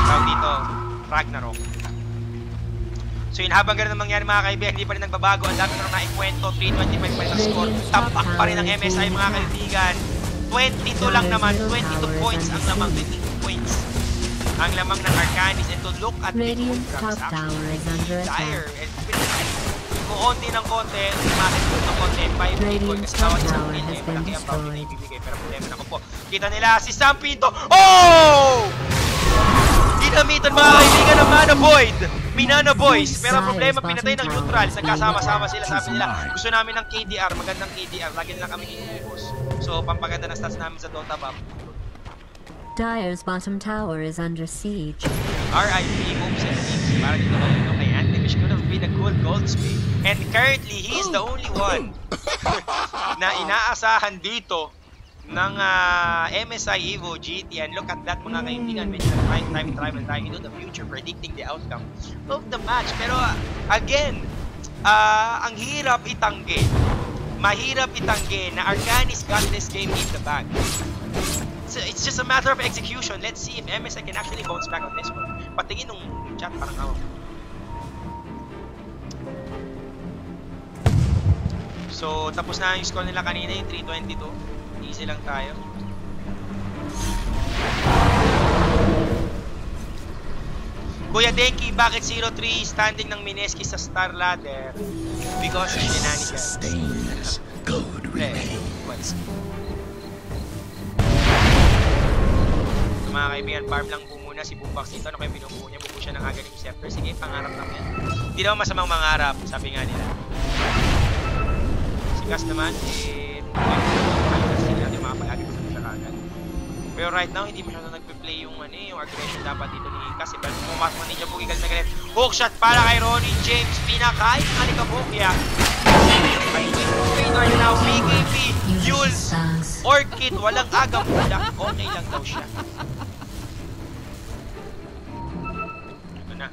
Speaker 1: tawag dito, Ragnarok. So yun, habang ganun ang mangyari mga kaibigan, hindi pa rin nagbabago. Ang dami na naikwento, 325 pa rin ang score. Tampak pa rin ang MSI mga kaibigan. 22 lang naman, 22 points ang lamang, 22 points ang lamang ng Arcanis. And to look at the programs, actually, dire. And kung konti ng konti, makikita ng konti, 5 people, kasi bawat isang kill eh, malaki ang bounty na ibibigay. Pero problema na ko po, kita nila si Sam Pinto. Oh! Ginamitan mga kaibigan ng Mana Void, Minana Boys. Pero problema, pinatay ng neutral. Nagkasama-sama sila, sabi nila, gusto namin ng KDR, magandang KDR. Lagi na lang kami inubos. So, pampaganda ng stats namin sa Dota Bab.
Speaker 2: Dire's bottom tower is under siege.
Speaker 1: RIP moves and teams. Para dito kay Andy, which could have been a good gold spade. And currently, he is the only one na inaasahan dito ng MSI Evo GT. And look at that mga kaibigan, medyo time tayo into the future, predicting the outcome of the match. Pero again, ang hirap itanggi. Mahirap itanggi na Arcanis got this game in the bag. So it's just a matter of execution. Let's see if MSI can actually bounce back on this one. Patingin nung chat parang awang. So tapos na yung score nila kanina, yung 322. Easy lang tayo. Kuya Denki, bakit 0-3 standing ng Mineski sa Star Ladder? Because of shenanigans. Mga kaibigan, farm lang po muna si Boombox dito. Ano kayo binubuo niya? Bubuo siya ng Aghanim Scepter. Sige, pangarap lang yan. Hindi naman masamang mangarap, sabi nga nila. Si Gas naman, hindi mga palagi pa siya kagad. Pero right now, hindi masyado nagpe-play yung aggression dapat dito ni Gas. Pero pumasok man ninyo, Bugigal na galit. Hookshot para kay Ronnie James. Pinakain ang Alikabokya. By Winter now, PKP, Yules, Orchid, walang agam bulak. Okay lang daw siya. Ito na.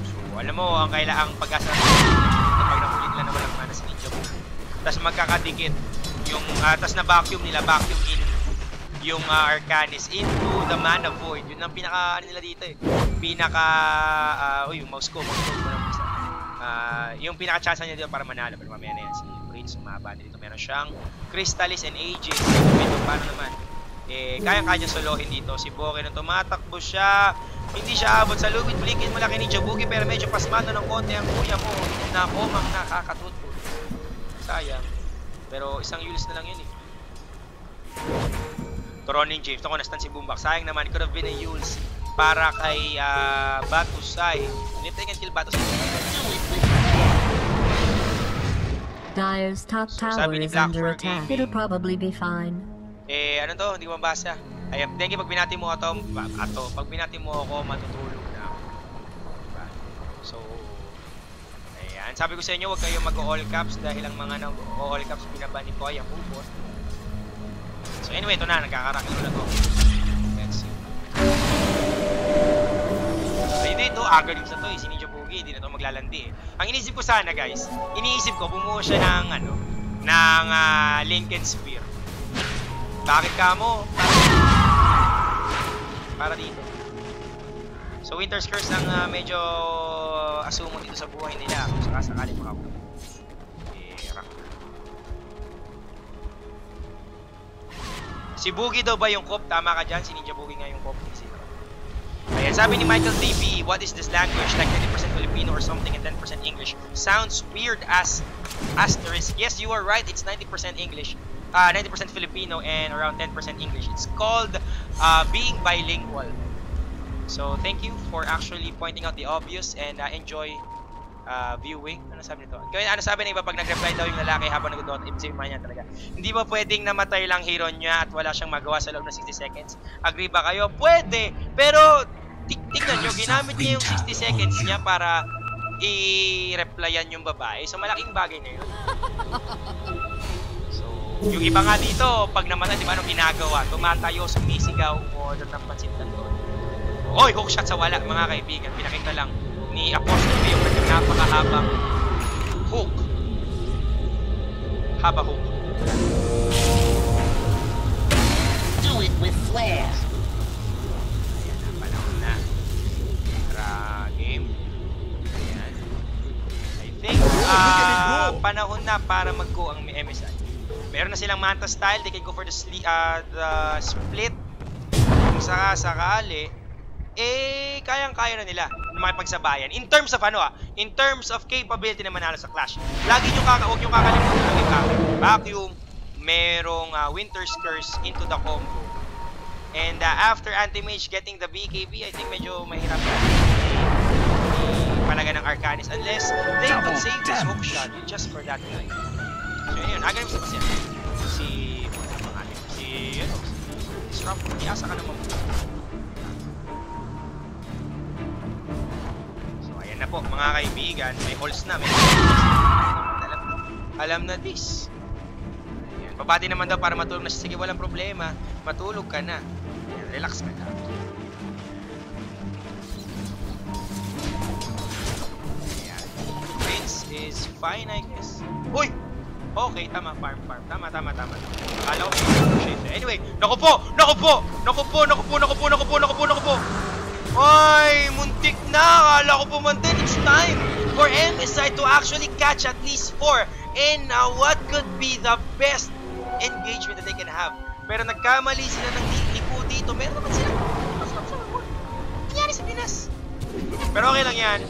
Speaker 1: So, alam mo, ang kailangang pag-asa pag nakulit lang na walang mana sa Ninja Book. Tapos magkakadikit yung, tapos na vacuum nila, vacuum in yung Arcanis into the Mana Void. Yun ang pinaka, ano nila dito eh. Pinaka, yung mouse ko yung pinaka-chance niya dito para manalo. Pero mamaya na yan, si Prince, umaba dito. Meron siyang Crystallis and Aegis. Ito, paano naman? Kaya-kaya solohin dito. Si Boke nung tumatakbo siya. Hindi siya abot sa lubid. Blinkin mo lang kay Ninja Boogie, pero medyo pasmado ng konti ang kuya mo na komang nakakatutol. Sayang. Pero isang Yules na lang yun eh. Ronin James, ito ko nastan si Boombox. Sayang naman, could have been a Yules para kay Batusay. If they can kill Batusay.
Speaker 2: Dyer's top tower
Speaker 1: sabi ni
Speaker 2: is under
Speaker 1: Blackfur
Speaker 2: attack.
Speaker 1: Gaming.
Speaker 2: It'll probably be fine.
Speaker 1: Ano to? Hindi ko mabasa. Ayan, thank you. Pag binati mo ako, pag binati mo ako, matutulog na ako. Diba? So, ayan. Sabi ko sa inyo, huwag kayong mag-all caps dahil ang mga nag-all caps binabani ko ay ang move on. So anyway, ito na. Nagkakarakilo na to. Let's see. Ayun dito, agalim sa to eh. Si Ninja Boogie, hindi na to maglalandi eh. Ang iniisip ko sana guys, iniisip ko, bumuo siya ng Lincoln Spear. Bakit ka mo? Para dito. So Winter's Curse ang medyo asumo dito sa buhay nila kung sakasakali makakuha. Si Boogie daw ba yung cop? Tama ka dyan, si Ninja Boogie nga yung cop. Ayan, sabi ni Michael TV, what is this language? Like 90% Filipino or something and 10% English. Sounds weird as asterisk. Yes, you are right, it's 90% English. 90% Filipino and around 10% English. It's called being bilingual. So thank you for actually pointing out the obvious and enjoy viewing. Ano sabi nito? Ano sabi na iba pag nag-reply daw yung lalaki habang nag-dot, ibig sabihin niya talaga. Hindi ba pwedeng namatay lang hero niya at wala siyang magawa sa loob ng 60 seconds? Agree ba kayo? Pwede! Pero tingnan nyo, ginamit niya yung 60 seconds niya para i-replyan yung babae. So malaking bagay na yun. Yung iba nga dito, pag naman di ba anong ginagawa? Tumatayo, sumisigaw, umorder ng pansintan doon. Oy, hookshot sa wala mga kaibigan. Pinakita lang ni Apostrophe yung napakahabang hook. Haba hook.
Speaker 3: Do it with flair.
Speaker 1: Ayan na, panahon na. Tara, game. Ayan. I think, panahon na para mag-go ang MSI. Meron na silang Manta style, they can go for the split. Kung sakasakali, kayang-kaya na nila na makipagsabayan. In terms of in terms of capability na manalo sa Clash. Lagi nyo huwag nyo kakalimutan ng Vacuum, merong Winter's Curse into the combo. And after Anti-Mage getting the BKB, I think medyo mahirap palaga ng Arcanis unless they could save this hookshot just for that guy. So yun, agalim sa pasyan. Si Strump, iasa ka naman po. So ayan na po mga kaibigan, may holes na, alam na this. Ayan, babati naman daw para matulog na siya. Sige, walang problema, matulog ka na. Ayan, relax ka na. Ayan, Prince is fine I guess. Uy! Okay, tama, farm. Tama. Akala ko shit. Anyway, naku po! Ay, muntik na! Akala ko po man din, it's time for MSI to actually catch at least 4. And what could be the best engagement that they can have? Pero nagkamali sila ng lipo dito. Meron naman sila. Nangyari sa Pinas. Pero okay lang yan.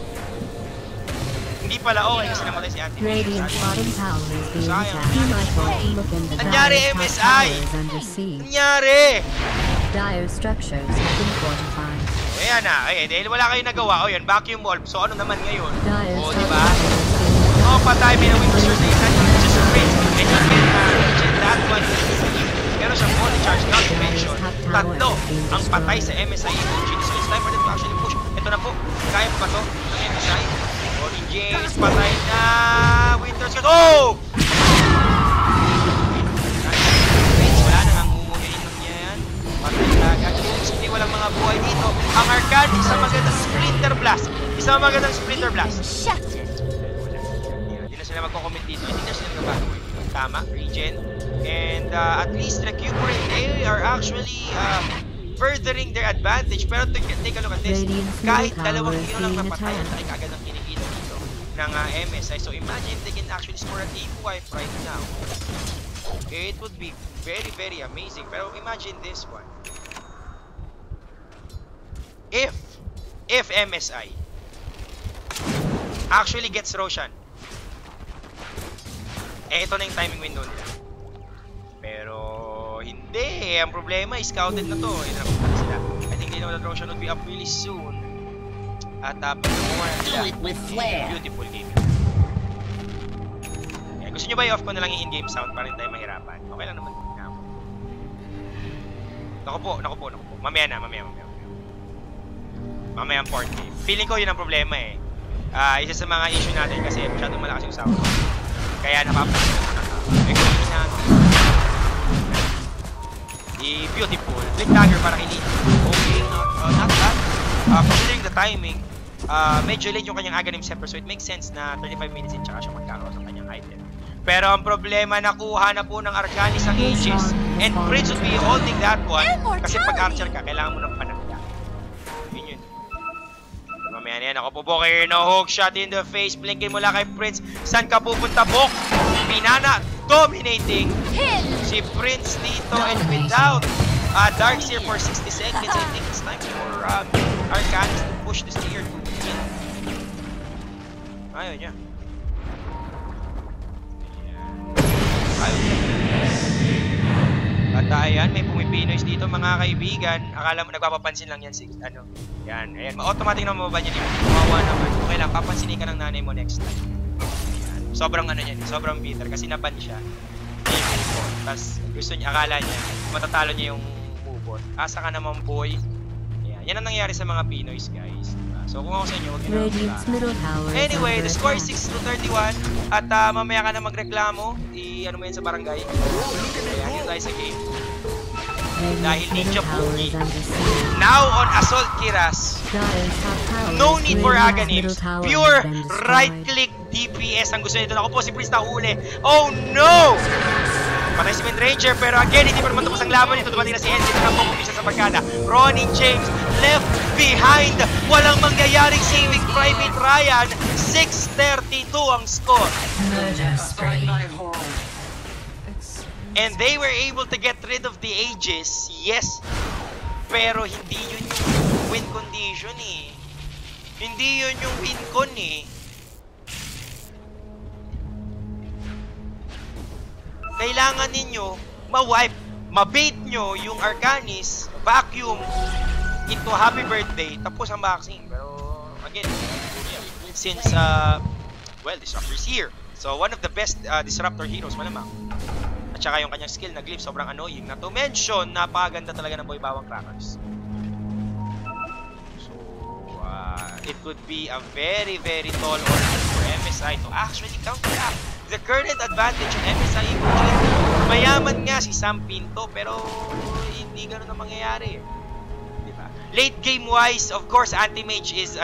Speaker 1: Hindi pala okay kasi namatay si Ate.
Speaker 2: Radiant's bottom tower is being
Speaker 1: Sayang.
Speaker 2: attacked. You might want to look into
Speaker 1: Nangyari,
Speaker 2: Dyer's top
Speaker 1: MSI!
Speaker 2: tower is under siege.
Speaker 1: Nangyari!
Speaker 2: Dire structures have been fortified.
Speaker 1: Ayan na. Dahil wala kayong nagawa. O yan, vacuum wolf. So ano naman ngayon?
Speaker 2: Dyer's
Speaker 1: O,
Speaker 2: top
Speaker 1: diba?
Speaker 2: tower is being attacked.
Speaker 1: O, patay. May na-Winter's Curse na isa. It's just a prince. And you can mention that one. Meron siyang fully charged not to mention. Tatlo ang patay sa MSI emoji. So it's time for them to actually push. Ito na po. Kaya mo ba ito? Ang MSI? Colin James, patay na. Winter's Curse. Oh! Wala na nga mumuhin ng yan. Patay na agad. Hindi walang mga buhay dito. Ang Arcane, isang magandang Splinter Blast.
Speaker 4: Shut it.
Speaker 1: Hindi na sila magko-comment dito. Hindi na sila nagbabago. Tama, regen. And at least recuperate. They are actually furthering their advantage. Pero take a look at this. Kahit dalawang hero lang napatay, ang tarik agad ang kinikita dito ng MSI. So imagine they can actually score a team wipe right now. It would be very, very amazing. Pero imagine this one. If MSI actually gets Roshan, ito na yung timing window nila. Pero hindi. Ang problema is scouted na to. Sila. I think they know that Roshan would be up really soon. At pag-nakuha na nila,
Speaker 3: Do it with flair.
Speaker 1: beautiful game. Gusto nyo ba i-off ko na lang yung in-game sound para hindi tayo mahirapan? Okay lang naman. Naku po. Mamaya na. Mamaya ang port game. Feeling ko yun ang problema eh. Isa sa mga issue natin kasi masyadong malakas yung sound. Kaya napapansin ko na beautiful. Blink dagger para kay Lin. Okay, not bad. Considering the timing, medyo late yung kanyang Aghanim Scepter, so it makes sense na 35 minutes in tsaka siya magkakaroon ng kanyang item. Pero ang problema, nakuha na po ng Arcanis ang Aegis, and Prince would be holding that one kasi pag archer ka, kailangan mo ng panagda. Yun. Mamaya na yan, ako po Boker, no hook shot in the face, blinkin mula kay Prince. Saan ka pupunta, Bok? Pinana, dominating si Prince dito, and without Darkseer for 60 seconds, I think it's time for Arcanis to push the steer to win. Ayaw niya. At ayan, may pumipinoys dito mga kaibigan. Akala mo nagpapapansin lang yan si yan, ayan, automatic na mababa niya yung mawawa naman. Okay lang, papansinin ka ng nanay mo next time. Ayan. Sobrang sobrang bitter kasi naban siya. Tapos gusto niya, akala niya matatalo niya yung mubot. Asa ka naman boy. Ayan, yan ang nangyayari sa mga Pinoys guys. So kung ako sa inyo, huwag nyo na. Anyway, the score is 6-31. At mamaya ka na magreklamo. Ano mo yan sa barangay. Kaya yun tayo sa game. Dahil Ninja Boogie. Now on Assault Kiras. No need for Aghanims. Pure right-click DPS ang gusto nito. Ako po si Prince na huli. Oh no! Patay si Windranger, pero again, hindi pa naman tapos ang laban nito. Dumating na si Enzi na pumipisa sa barkada. Ronin James left behind. Walang mangyayaring saving Private Ryan. 6-32 ang score. And they were able to get rid of the Aegis, yes. Pero hindi yun yung win condition eh. Hindi yun yung win con eh. Kailangan ninyo ma-wipe, mabait nyo yung Arcanis, vacuum into Happy Birthday, tapos ang vaccine. Pero again, since well, Disruptor is here. So one of the best Disruptor heroes malamang. At saka yung kanyang skill na Glyph, sobrang annoying. Not to mention, napakaganda talaga ng Boy Bawang Crackers. So it could be a very, very tall order for MSI to actually counteract the current advantage of MSI Evo GT. Mayaman nga si Sam Pinto, pero hindi ganun ang mangyayari. Diba? Late game wise, of course, Anti-Mage is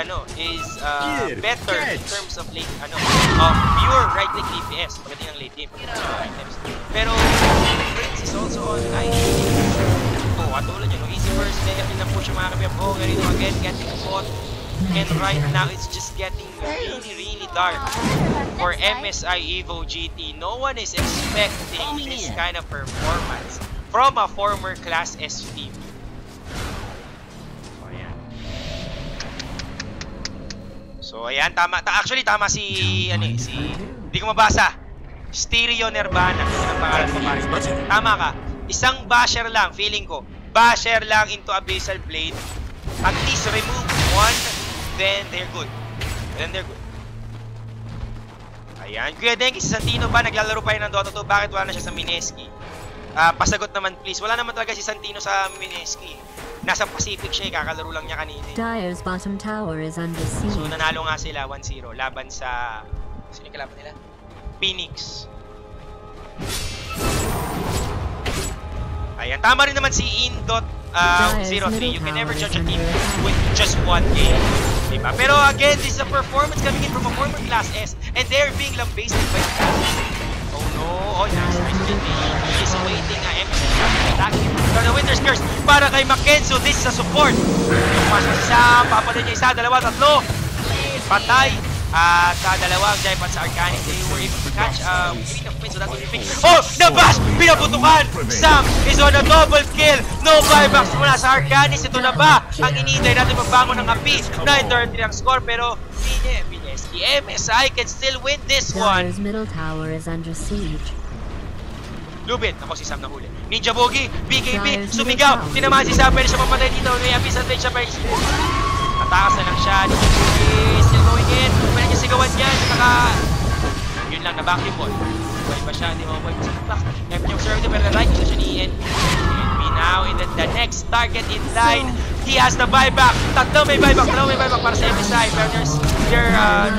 Speaker 1: better in terms of late pure right click DPS pagdating ng late game. Pero Prince is also on nice. Katulad yun, easy first, mega pin na push yung mga kabiyang Boker dito again, getting fought. And right now, it's just getting really, really dark for MSI Evo GT. No one is expecting this kind of performance from a former Class S team. So, ayan. So, ayan. Actually, tama si, hindi ko mabasa. Stereo Nirvana. Yan ang pangalan ko, pare. Tama ka. Isang basher lang, feeling ko. Basher lang into Abyssal Blade. At least remove one. Then they're good. Ayan. Kuya Denki, si Santino ba? Naglalaro pa rin ng Dota 2. Bakit wala na siya sa Mineski? Pasagot naman please. Wala naman talaga si Santino sa Mineski. Nasa Pacific siya. Kakalaro lang niya kanina.
Speaker 2: Dire's bottom tower is under siege.
Speaker 1: So nanalo nga sila 1-0. Laban sa... Sino yung kalaban nila? Phoenix. Ayan. Tama rin naman si In.03. You can never judge a team with just one game. Diba? Pero again, this is a performance coming in from a former Class S, and they're being lambasted by the Class. Oh no! Oh, nice. He's waiting. Attacking from the Winter's Curse para kay Mackenzo. This is a support. Pumasok si Sam. Papalit niya isa, dalawa, tatlo. Patay. At dalawang Jaipan sa Arcanis. They were able to catch three of points. So that was big. Oh! Nabash! Pinaputukan! Sam is on a double kill. No buybacks mula sa Arcanis. Ito na ba ang inintay natin magbangon ng api? 9-33 ang score, pero the MSI can still win this one.
Speaker 2: Dire's middle tower is under siege.
Speaker 1: Lubit. Ako si Sam nahuli. Ninja Boogie, BKB, sumigaw. Tinamaan si Sam, pwede siya mamatay dito. May Abyssal Blade siya, pwede siya. Tatakas na lang siya. Ninja Boogie still going in. Pwede niya sigawan yan. Saka, yun lang, na-vacuum ball. Mabuhay ba siya? Hindi mabuhay pa si Boombox. Kaya yung serve pero the right position ni ENB. ENB now in the next target in line. He has the buyback. Tatlo may buyback para sa MSI. Pero they're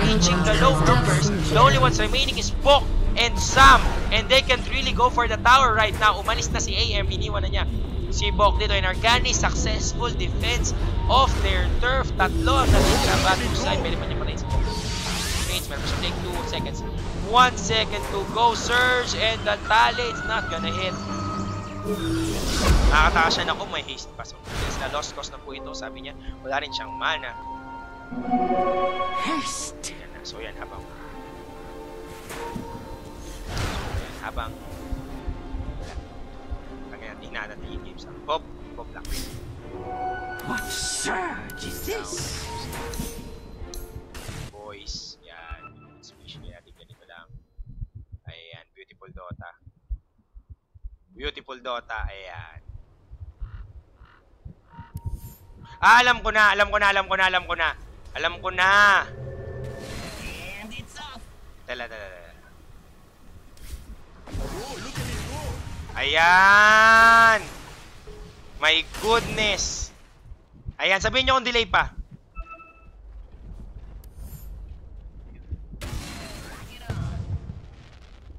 Speaker 1: reaching the low numbers. The only ones remaining is Bok and Sam. And they can really go for the tower right now. Umalis na si AM. Iniwan na niya si Bok dito. And Arcani, successful defense of their turf. Tatlo ang natitira. Back side. Pwede pa niya patayin si Bok. Meron siya take 2 seconds. 1 second to go. Surge. And the tally is not gonna hit. Nakatakas siya na kung may haste pa. So, na lost cost na po ito. Sabi niya, wala rin siyang mana.
Speaker 3: Haste.
Speaker 1: So yan, habang kaya tingnan natin yung games. Bob lang.
Speaker 3: What surge is this?
Speaker 1: Boys, yan. Speech niya natin ganito lang. Ayan, beautiful Dota. Beautiful Dota, ayan. Alam ko na.
Speaker 3: And it's off.
Speaker 1: Tala. Ayan! My goodness! Ayan, sabihin nyo kung delay pa.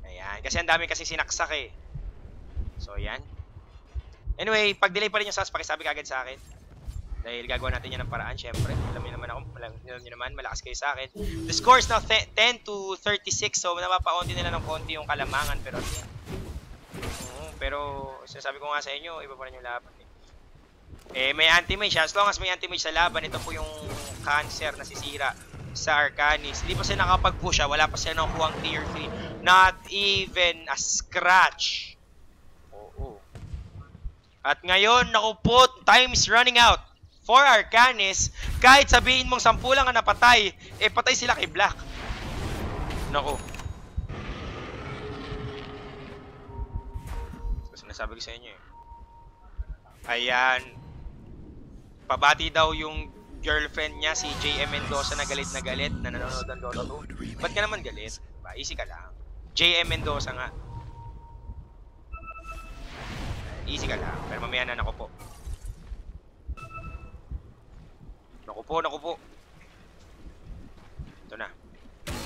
Speaker 1: Ayan, kasi ang dami kasi sinaksak eh. So, ayan. Anyway, pag delay pa rin yung SAS, pakisabi kagad sa akin. Dahil gagawa natin yan ng paraan, syempre. Alam niyo naman, malakas kayo sa akin. The score is now 10 to 36, so napapaunti nila ng konti yung kalamangan. Pero, pero sinasabi ko nga sa inyo, iba pa rin yung laban. May anti-mage siya. As long as may anti-mage sa laban, ito po yung cancer na sisira sa Arcanis. Hindi pa sila nakapag-push, wala pa sila nakukuha ang tier 3. Not even a scratch. Oo. At ngayon, naku po, time is running out. For Arcanis, kahit sabihin mong 10 lang ang napatay, patay sila kay Black. Naku. So, sinasabi ko sa inyo eh. Ayan. Pabati daw yung girlfriend niya, si JM Mendoza, na galit na nanonood ng Dota 2. Ba't ka naman galit? Ba, easy ka lang. JM Mendoza nga. Easy ka lang. Pero mamaya na naku po. Naku po. Ito na.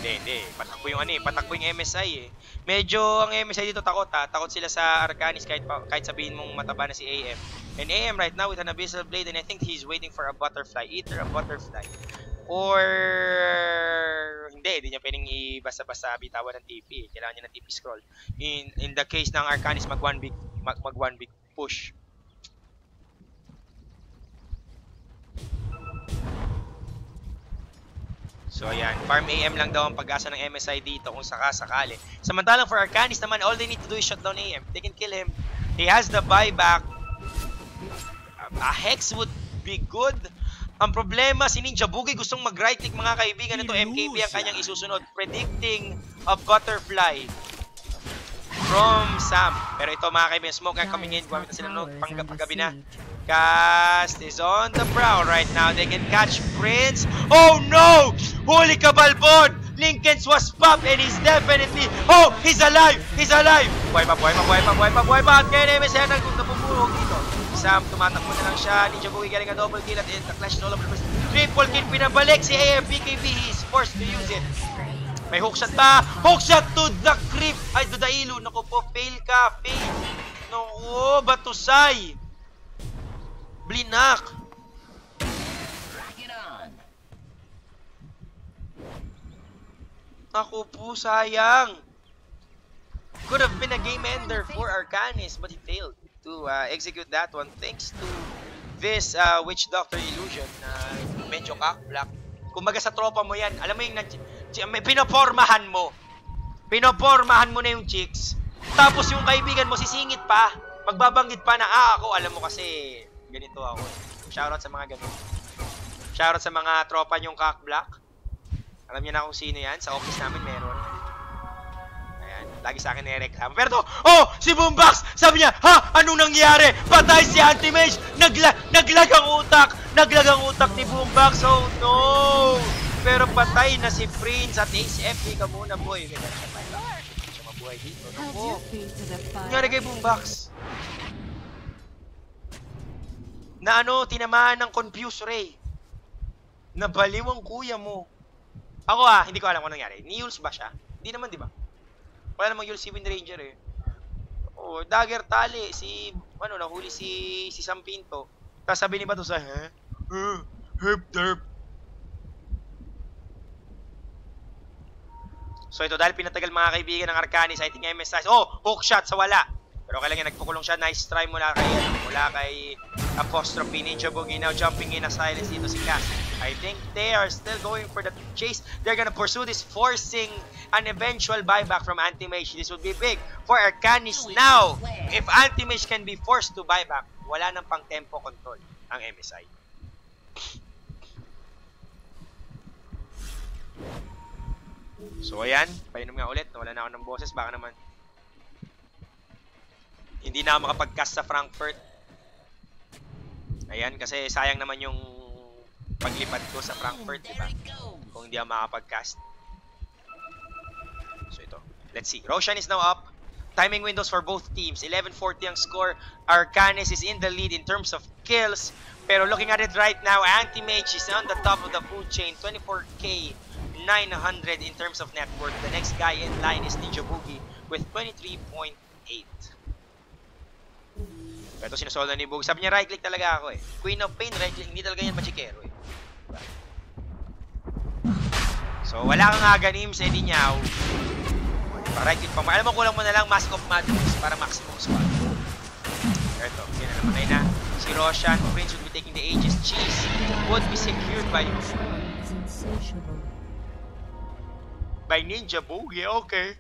Speaker 1: Hindi. Patakbo yung patakbo yung MSI eh. Medyo ang MSI dito takot ha. Takot sila sa Arcanis kahit sabihin mong mataba na si AM. And AM right now with an Abyssal Blade, and I think he's waiting for a butterfly. Either a butterfly or hindi niya pwedeng basta-basta bitawan ng TP. Kailangan niya ng TP scroll. In the case ng Arcanis, mag one big push. So ayan, farm AM lang daw ang pag-asa ng MSI dito kung sakasakali. Samantalang for Arcanis naman, all they need to do is shut down AM. They can kill him. He has the buyback. A Hex would be good. Ang problema, si Ninja Boogie gustong mag-right click mga kaibigan. Ito MKB ang kanyang isusunod. Predicting a butterfly from Sam. Pero ito mga kaibigan, smoke ang coming in. Gumamit na sila ng panggabi na. Cast is on the prowl right now. They can catch Prince. Oh no! Holy Kabalbon! Lincoln's was popped and he's definitely... Oh! He's alive! He's alive! Buhay pa! At kaya na MSN napupulog dito. Sam, tumatakbo na lang siya. Ninja Boogie galing a double kill at the clash all over the place. Triple kill, pinabalik si AM. BKB, he's forced to use it. May hookshot pa! Hookshot to the creep! Ay, to the ilo. Naku po, fail ka! Fail! Naku, Batusay! Blinak! Naku po, sayang! Could have been a game ender for Arcanis, but he failed to execute that one thanks to this Witch Doctor illusion na medyo cock-block. Kumbaga sa tropa mo yan, alam mo yung pinopormahan mo. Pinopormahan mo na yung chicks. Tapos yung kaibigan mo sisingit pa, magbabanggit pa na, ako, alam mo kasi ganito ako. Shoutout sa mga ganito. Shoutout sa mga tropa nyong cock-block. Alam niyo na kung sino yan. Sa office namin meron. Ayan. Lagi sa akin nireklamo. Pero to, si Boombox! Sabi niya, anong nangyari? Patay si Anti-Mage! Naglag ang utak! Naglag ang utak ni Boombox! Oh no! Pero patay na si Prince at Ace FP ka muna, boy. buhay dito.
Speaker 3: Held
Speaker 1: Naku.
Speaker 3: your feet to the fire.
Speaker 1: Nangyari kay Boombox. Na ano, tinamaan ng Confuse Ray. Nabaliw ang kuya mo. Ako hindi ko alam kung nangyari. Ni Yules ba siya? Hindi naman, di ba? Wala namang Yules si Wind Ranger eh. Oh, dagger tali. Nahuli si Sam Pinto. Tapos sabi ni Bato sa, herp derp. So ito, dahil pinatagal mga kaibigan ng Arcanis, I think MSI. Oh, hook shot sa wala. Pero kailangan nagpukulong siya. Nice try mula kay Apostrophe Ninja Boogie. Now jumping in a silence dito si Cass. I think they are still going for the chase. They're gonna pursue this, forcing an eventual buyback from Anti-Mage. This would be big for Arcanis now. If Anti-Mage can be forced to buyback, wala nang pang tempo control ang MSI. So ayan, painom nga ulit. Nawala na ako ng boses. Baka naman hindi na ako makapag-cast sa Frankfurt. Ayan, kasi sayang naman yung paglipad ko sa Frankfurt, diba? Kung hindi ako makapag-cast. So ito, let's see. Roshan is now up. Timing windows for both teams. 11:40 ang score. Arcanis is in the lead in terms of kills. Pero looking at it right now, Anti-Mage is on the top of the food chain. 24K 900 in terms of net worth. The next guy in line is Ninja Boogie with 23.8. Ito sinusolo ni Boogie. Sabi niya right click talaga ako eh. Queen of Pain, right click. Hindi talaga yan machikero eh. So wala kang aganim sa Edinyaw. Right click pa. Alam mo, kulang mo na lang Mask of Madness para maximum squad. Ito, yan na naman na. Si Roshan, Prince would be taking the Aegis. Cheese would be secured by Ninja Boogie. Okay.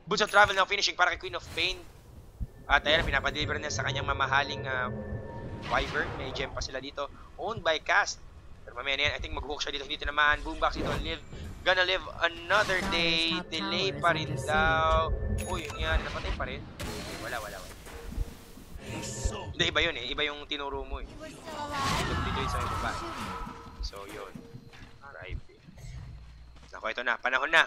Speaker 1: Boots of Travel now finishing para kay Queen of Pain. At ayan, pinapadeliver niya sa kanyang mamahaling Wyvern. May gem pa sila dito. Owned by Cast. Pero mamaya na yan, I think mag-hook siya dito. Dito naman, Boombox dito. Gonna live another day. Delay pa rin daw. Uy, yun yan. Napatay pa rin. Wala. Hindi, iba yun eh. Iba yung tinuro mo eh. Dito yun sa iba. So, yun. RIP. Naku, ito na. Panahon na.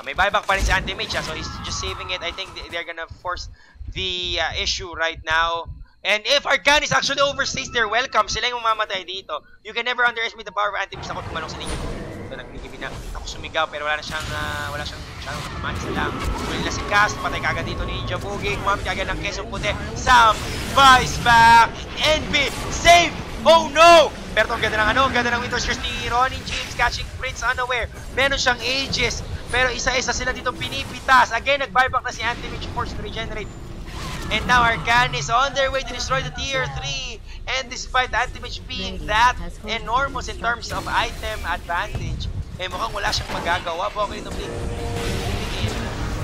Speaker 1: May buyback pa rin si Anti-Mage, so he's just saving it. I think they're gonna force the issue right now. And if Arcanis actually overstays their welcome, sila yung mamamatay dito. You can never underestimate the power of Anti-Mage. Ako tumalong sa ninyo. Ito, nagbigibi na. Ako sumigaw, pero wala siyang nakamanis lang. Huli na si Cast, patay kagad dito ni Ninja Boogie. Kumamit kagad ng kesong puti. Sam buys back. NB, save! Oh no! Pero ang ganda ng ganda ng Winter's Curse ni Ronnie James, catching Prince unaware. Meron siyang Aegis. Pero isa-isa sila dito pinipitas. Again, nag-buyback na si Anti-Mage, forced to regenerate. And now Arcanis on their way to destroy the tier 3. And despite Anti-Mage being that enormous in terms of item advantage, mukhang wala siyang magagawa. Okay, ito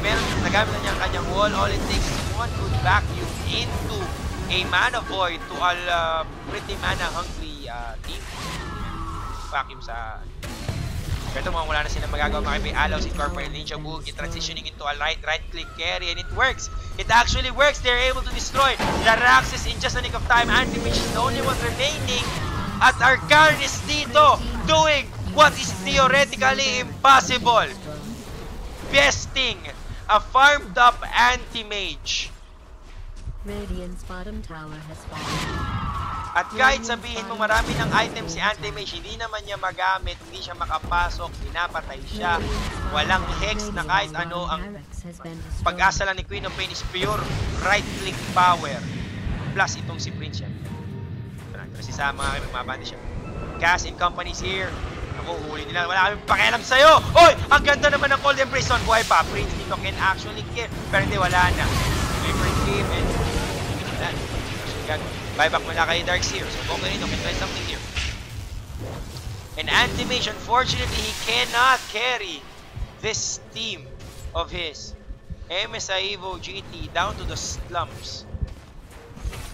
Speaker 1: meron nagamit na niya ang kanyang wall. All it takes is one good vacuum into a mana void to all pretty mana hungry team. Vacuum sa... Pero mukhang wala na silang magagawa. May allows incorporate Ninja Boogie transitioning into a right click carry, and it works. It actually works. They're able to destroy the Raxus in just a nick of time. Anti-Mage is the only one remaining. At Arcanis dito doing what is theoretically impossible. Besting a farmed up Anti-Mage.
Speaker 2: Radiant's bottom tower has fallen.
Speaker 1: At kahit sabihin mo marami ng item si Anti-Mage, hindi naman niya magamit, hindi siya makapasok, pinapatay siya. Walang hex na kahit ano. Ang pag-asa lang ni Queen of Pain is pure right-click power. Plus itong si Prince yan. Kasi sa mga mabandi siya. Cass and companies here. Ako, huli nila. Wala kami pakialam sa'yo! Oy! Ang ganda naman ng Cold Embrace on. Buhay pa. Prince dito can actually kill. Pero hindi, wala na. Liver game and... Buyback muna kay Darkseer. So, okay rin. Can try something here. And Anti-Mage, unfortunately, he cannot carry this team of his. MSI Evo GT down to the slumps.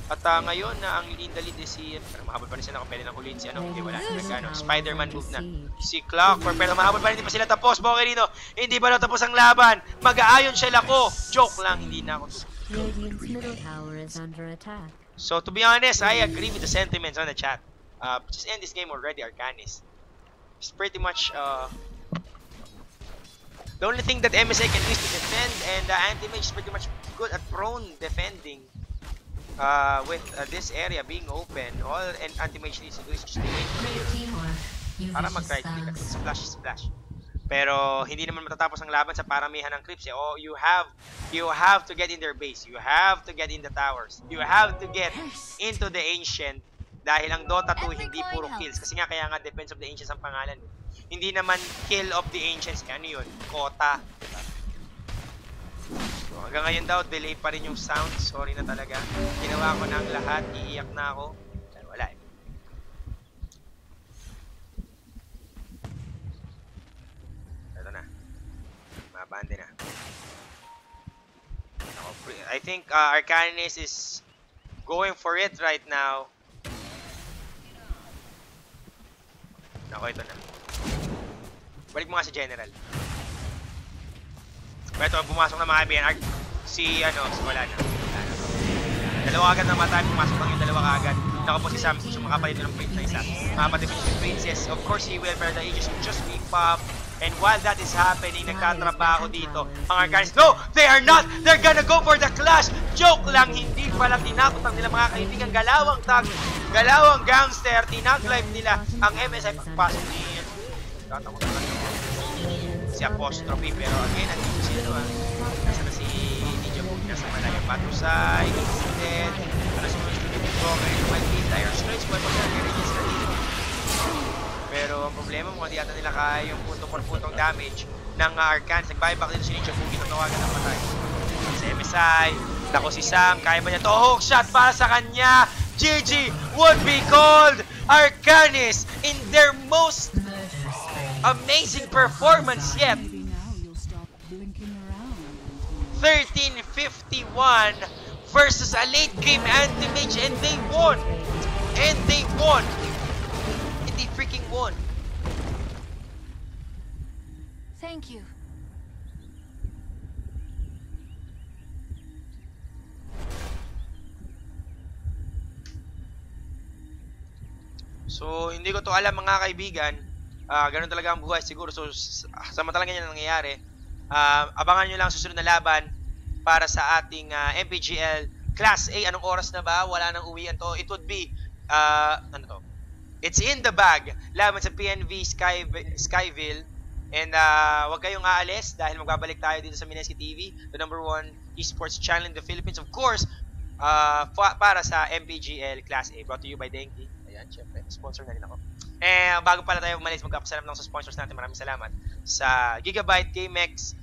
Speaker 1: At ngayon na ang lead is si... Pero mahabol pa rin sila kung pwede nang huliin si Okay, wala. Spider-Man move na. Si Clockwork. Pero mahabol pa rin. Hindi pa sila tapos. Okay dito. Hindi pa na tapos ang laban. Mag-aayon siya lako. Joke lang. Hindi na ako.
Speaker 2: Radiant's middle tower is under attack.
Speaker 1: So, to be honest, I agree with the sentiments on the chat. Just end this game already, Arcanis. It's pretty much, The only thing that MSI can do is to defend, and Anti-Mage is pretty much good at prone defending with this area being open. All and Anti-Mage needs to do is just to wait para mag-right click at splash. Pero hindi naman matatapos ang laban sa paramihan ng creeps. Oh, you have to get in their base. You have to get in the towers. You have to get into the Ancient. Dahil ang Dota 2 hindi puro kills. Kasi nga kaya nga Defense of the Ancients ang pangalan. Hindi naman Kill of the Ancients. Ano yun? Kota. So, hanggang ngayon daw, delay pa rin yung sound. Sorry na talaga. Ginawa ko na ang lahat. Iiyak na ako. Wala eh. Ito na. Mabande na. I think Arcanis is going for it right now. Ako, ito na. Balik mo nga si General. Ito, bumasok na mga kaibigan. Wala na. Dalawa agad na matay. Pumasok lang yung dalawa agad. Naka po si Sam. Sumakapalit ng point na isa. Makapatipin si Princess. Of course, he will. Pero the Aegis will just be pop. And while that is happening, nagkatrabaho dito ang Arcanis. No! They are not! They're gonna go for the clash! Joke lang! Hindi pala tinakot ang nila mga kaibigan. Galawang tag, galawang gangster. Tinag-live nila ang MSI pagpasok niya. Tatakot na si Apostrophe. Pero again, nandito si nasa na si Ninja Boog. Nasa Malayang Patusay. Incident. Nasa mga student ko. Ngayon naman yung Dire Straits. Pero ang problema mo, hindi ata nila kaya yung puntong damage ng Arcanis. Nag-buyback dito si Ninja Boog. Ito tawagan ng patay. Si MSI. Nako si Sam. Kaya ba niya to? Hook shot para sa kanya. GG would be called Arcanis in their most amazing performance yet. 1351 versus a late game Anti-Mage, and they won. And they won. And they freaking won.
Speaker 5: Thank you.
Speaker 1: So, hindi ko to alam mga kaibigan. Ganun talaga ang buhay siguro. So, samantalang ganyan ang nangyayari. Abangan nyo lang susunod na laban para sa ating MPGL Class A. Anong oras na ba? Wala nang uwian to. It would be, it's in the bag. Laban sa PNV Skyville. And wag kayong aalis dahil magbabalik tayo dito sa Mineski TV, the #1 esports channel in the Philippines. Of course, para sa MPGL Class A. Brought to you by Denki. Ayan, syempre, sponsor na rin ako. Bago pala tayo umalis, magkapasalamat lang sa sponsors natin. Maraming salamat sa Gigabyte, GameX,